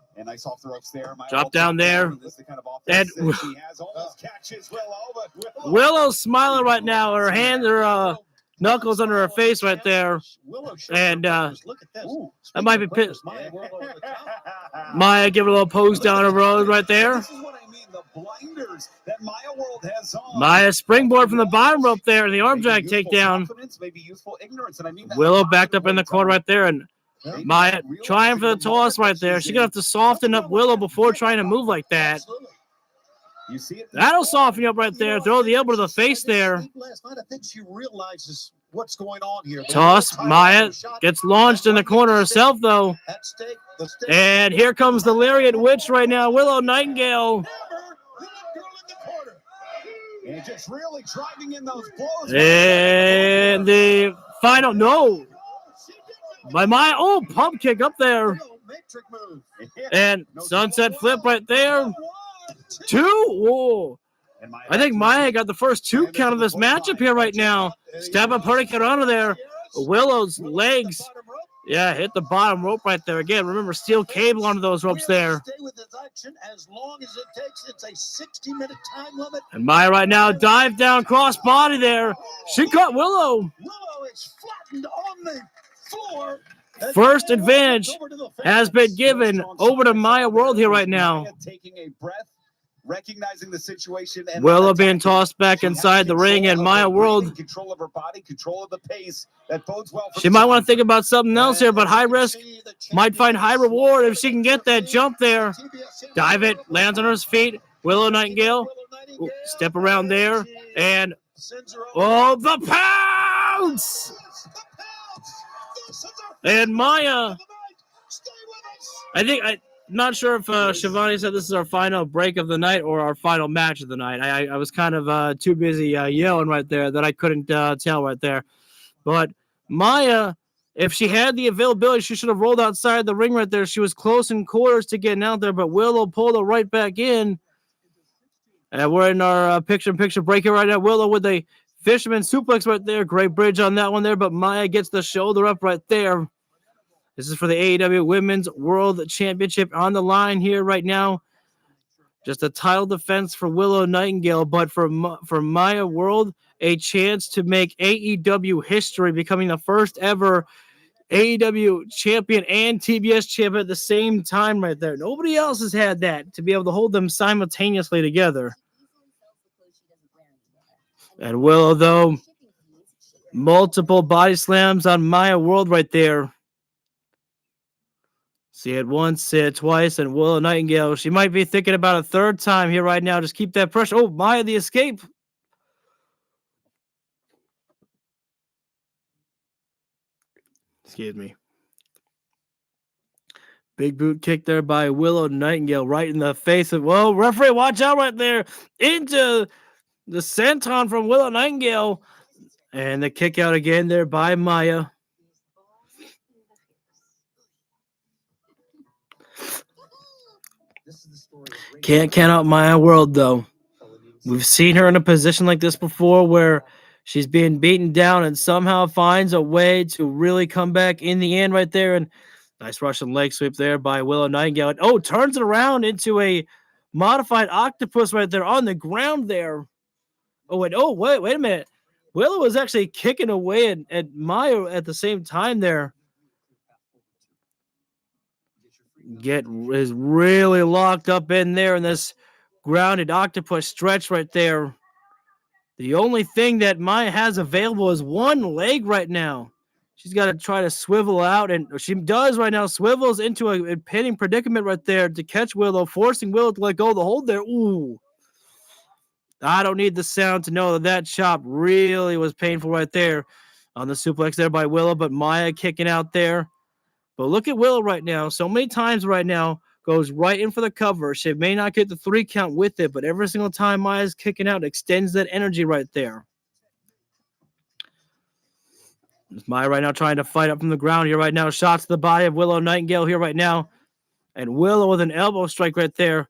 Drop down there, and Willow's smiling right now. Her hands are knuckles under her face right there, and that might be pissed. Maya give a little pose down the road right there. Maya springboard from the bottom rope there, the arm drag takedown. Willow backed up in the corner right there, and Maya trying for the toss right there. She's gonna have to soften up Willow before trying to move like that. That'll soften you up right there. Throw the elbow to the face there. Last night, I think she realizes what's going on here. Toss. Maya gets launched in the corner herself, though. And here comes the Lariat Witch right now. Willow Nightingale. And just really driving in those blows. And the final, no. By Maya, pump kick up there. And sunset flip right there. 2. Whoa. I think Maya got the first 2 count of this matchup here right now. Step up hurricane under there. Willow's legs. Yeah, hit the bottom rope right there. Again, remember, steel cable onto those ropes there. Stay with this action as long as it takes. It's a 60-minute time limit. And Maya right now dive down cross body there. She caught Willow. Willow is flattened on the floor. First advantage has been given over to Maya World here right now. Taking a breath, recognizing the situation, and Willow being tossed back inside the ring, and Maya World. Control of her body, control of the pace. That bodes well for she might want to think about something else here, but high risk might find high reward if she can get that jump there. Dive it, lands on her feet. Willow Nightingale, step around there, and the pounce! And Maya, I'm not sure if Shivani said this is our final break of the night or our final match of the night. I was kind of too busy yelling right there that I couldn't tell right there. But Maya, if she had the availability, she should have rolled outside the ring right there. She was close in quarters to getting out there, but Willow pulled her right back in. And we're in our picture-in-picture break here right now. Willow with a fisherman suplex right there. Great bridge on that one there, but Maya gets the shoulder up right there. This is for the AEW Women's World Championship on the line here right now. Just a title defense for Willow Nightingale, but for Maya World, a chance to make AEW history, becoming the first ever AEW champion and TBS champion at the same time right there. Nobody else has had that, to be able to hold them simultaneously together. And Willow, though, multiple body slams on Maya World right there. See it once, see it twice, and Willow Nightingale, she might be thinking about a third time here right now. Just keep that pressure. Oh, Maya, the escape. Excuse me. Big boot kick there by Willow Nightingale right in the face of, whoa, referee, watch out right there. Into the senton from Willow Nightingale. And the kick out again there by Maya. Can't count out Maya World, though. We've seen her in a position like this before where She's being beaten down and somehow finds a way to really come back in the end right there. And nice Russian leg sweep there by Willow Nightingale. And, oh, turns it around into a modified octopus right there on the ground there. Oh, wait a minute. Willow was actually kicking away at Maya at the same time there. Is really locked up in there in this grounded octopus stretch right there. The only thing that Maya has available is one leg right now. She's got to try to swivel out, and she does right now. Swivels into a pinning predicament right there to catch Willow, forcing Willow to let go of the hold there. Ooh. I don't need the sound to know that chop really was painful right there on the suplex there by Willow, but Maya kicking out there. But look at Willow right now. So many times right now, goes right in for the cover. She may not get the 3 count with it, but every single time Maya's kicking out, extends that energy right there. Maya right now trying to fight up from the ground here right now. Shots to the body of Willow Nightingale here right now. And Willow with an elbow strike right there.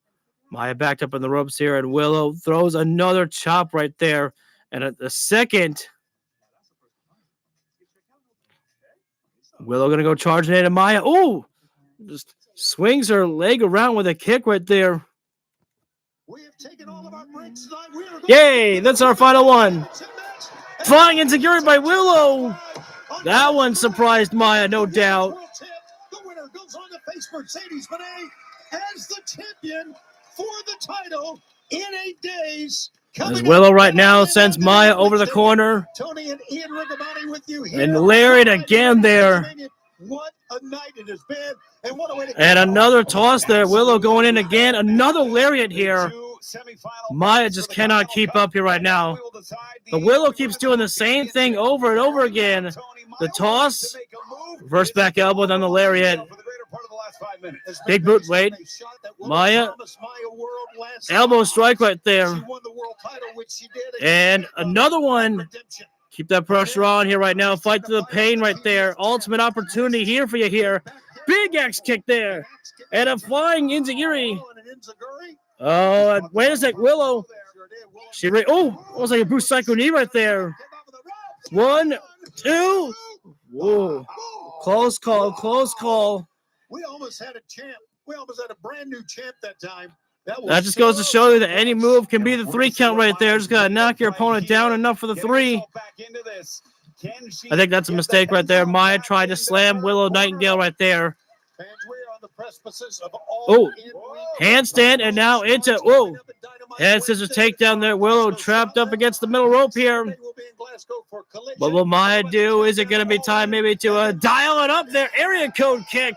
Maya backed up in the ropes here, and Willow throws another chop right there. And at the second, Willow going to go charging into Maya. Ooh! Just swings her leg around with a kick right there. Yay! That's our final one. Flying into Gary by Willow. That one surprised Maya, no doubt. The winner goes on to face Mercedes Moné as the champion for the title in 8 days. As Willow right now sends Maya over the corner. Tony and Ian Riccaboni with you here. And Lariat again there. What a night it has been. And what a way to and another toss there. Willow going in again. Another Lariat here. Maya just cannot keep up here right now. The Willow keeps doing the same thing over and over again. The toss, reverse back elbow, then the Lariat. Big boot, wait. Maya, elbow strike right there. And another one. Keep that pressure on here right now. Fight to the pain right there. Ultimate opportunity here for you here. Big X kick there. And a flying Enziguri. Oh, wait a sec. Willow. Almost like a Bruce Psycho knee right there. 1, 2. Whoa. Close call, close call. We almost had a champ. We almost had a brand new champ that time. That just goes to show you that any move can be the 3 count right there. Just got to knock your opponent down enough for the 3. I think that's a mistake right there. Maya tried to slam Willow Nightingale right there. Oh, handstand, and now into, hand scissors takedown there. Willow trapped up against the middle rope here. What will Maya do? Is it going to be time maybe to dial it up there? Area code kick.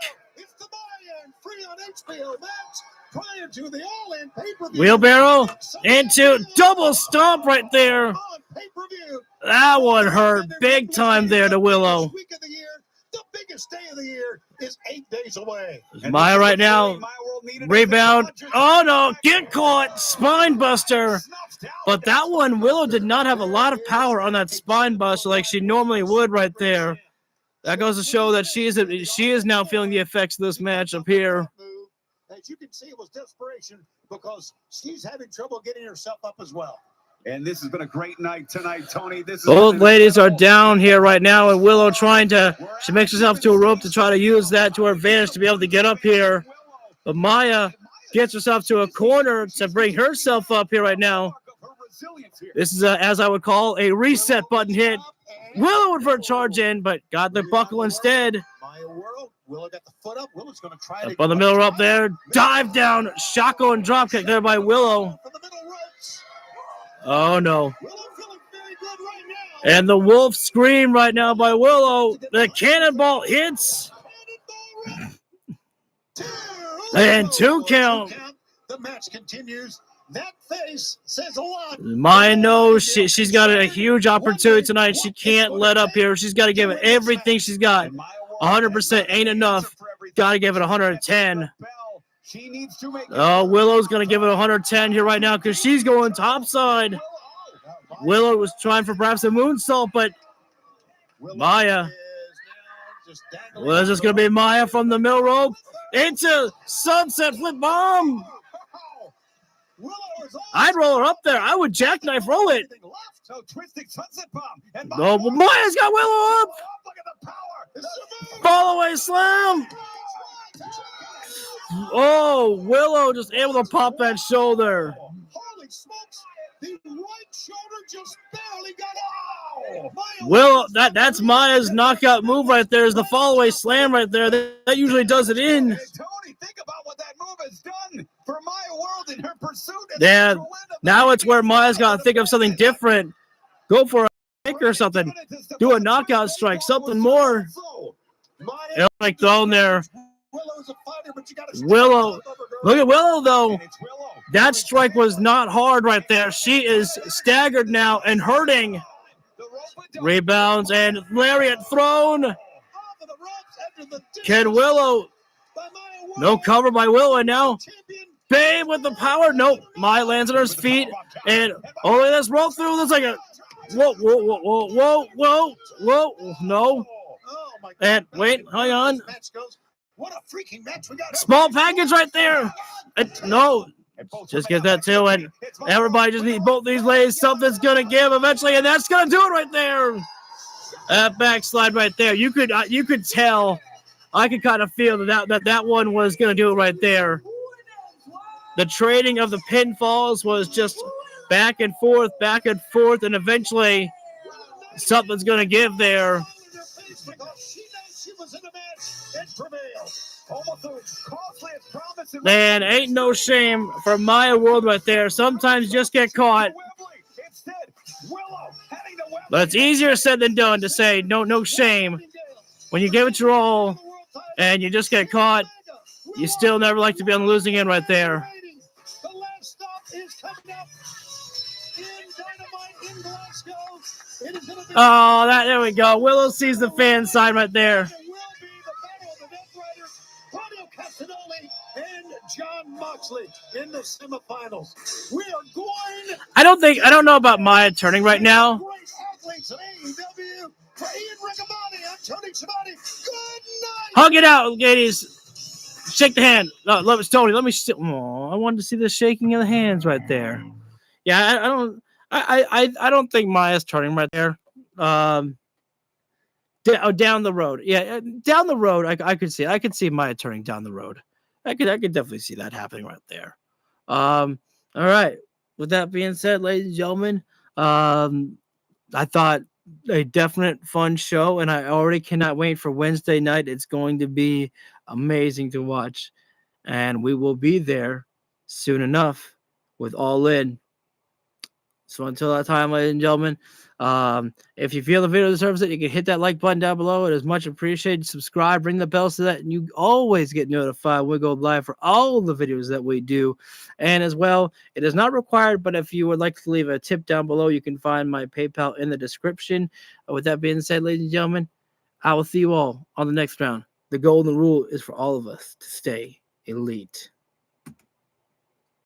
Wheelbarrow into double stomp right there. That one hurt big time there to Willow. The biggest day of the year is 8 days away. Maya right now, rebound. Oh no, get caught, spine buster. But that one, Willow did not have a lot of power on that spine buster like she normally would right there. That goes to show that she is now feeling the effects of this matchup here. As you can see, it was desperation because she's having trouble getting herself up as well. And this has been a great night tonight, Tony. Both ladies are down here right now, and Willow she makes herself to a rope to try to use that to her advantage to be able to get up here. But Maya gets herself to a corner to bring herself up here right now. This is, as I would call, a reset button hit. Willow went for a charge in, but got the buckle instead. Willow got the foot up. Willow's going to try up on the middle rope there. Dive down. Shako and drop kick there by Willow. Oh, no. And the wolf scream right now by Willow. The cannonball hits. And 2 count. The match continues. That face says a lot. Maya knows she's got a huge opportunity tonight. She can't let up here. She's got to give it everything she's got. 100% ain't enough. Got to give it 110. Oh, Willow's going to give it 110 here right now because she's going topside. Willow was trying for perhaps a moonsault, but Maya. Was this going to be Maya from the middle rope? Into sunset flip bomb. I'd roll her up there. I would jackknife roll it. So twisting sunset bomb. And Oh, but Maya's got Willow up. Look at the power. Fall away slam. Oh, Willow just able to pop that shoulder. Holy smokes! The right shoulder just barely got out. Willow, that's Maya's knockout move right there. Is the fall away slam right there. That usually does it in. Hey, Tony, think about what that move has done for Maya World in her pursuit. Yeah, now it's where Maya's got to think of something different. Go for a kick or something. Do a knockout strike, something more. Like throwing there. Willow. Look at Willow, though. That strike was not hard right there. She is staggered now and hurting. Rebounds and lariat thrown. Can Willow? No cover by Willow, and now Babe with the power. Nope. Maya lands on her feet. And only this roll through. Looks like a whoa, whoa, whoa, whoa, whoa, whoa, whoa. No. And wait, hang on. What a freaking match we got. Small package right there. No. Just get that too. And everybody just needs both these ladies. Something's going to give eventually. And that's going to do it right there. That backslide right there. You could tell. I could kind of feel that one was going to do it right there. The trading of the pinfalls was just back and forth, and eventually something's going to give there. Man, ain't no shame for Maya World right there. Sometimes just get caught. But it's easier said than done to say no shame. When you give it your all and you just get caught, you still never like to be on the losing end right there. The last stop is coming up in Dynamite in Glasgow. Oh, there we go. Willow sees the fan sign right there. And John Moxley in the semifinals. We are going. I don't know about Maya turning right now. Great athletes at AEW. For Ian Riccaboni, I'm Tony Schiavone. Good night. Hug it out, ladies. Shake the hand. Love it's Tony. Let me. I wanted to see the shaking of the hands right there. Yeah, I don't think Maya's turning right there. Down the road. Yeah, down the road. I could see. I could see Maya turning down the road. I could definitely see that happening right there. All right. With that being said, ladies and gentlemen, I thought a definite fun show, and I already cannot wait for Wednesday night. It's going to be amazing to watch, and we will be there soon enough with All In. So until that time, ladies and gentlemen, if you feel the video deserves it, you can hit that like button down below. It is much appreciated. Subscribe, ring the bell so that you always get notified when we go live for all the videos that we do. And as well, it is not required, but if you would like to leave a tip down below, you can find my PayPal in the description. With that being said, ladies and gentlemen, I will see you all on the next round. The golden rule is for all of us to stay elite.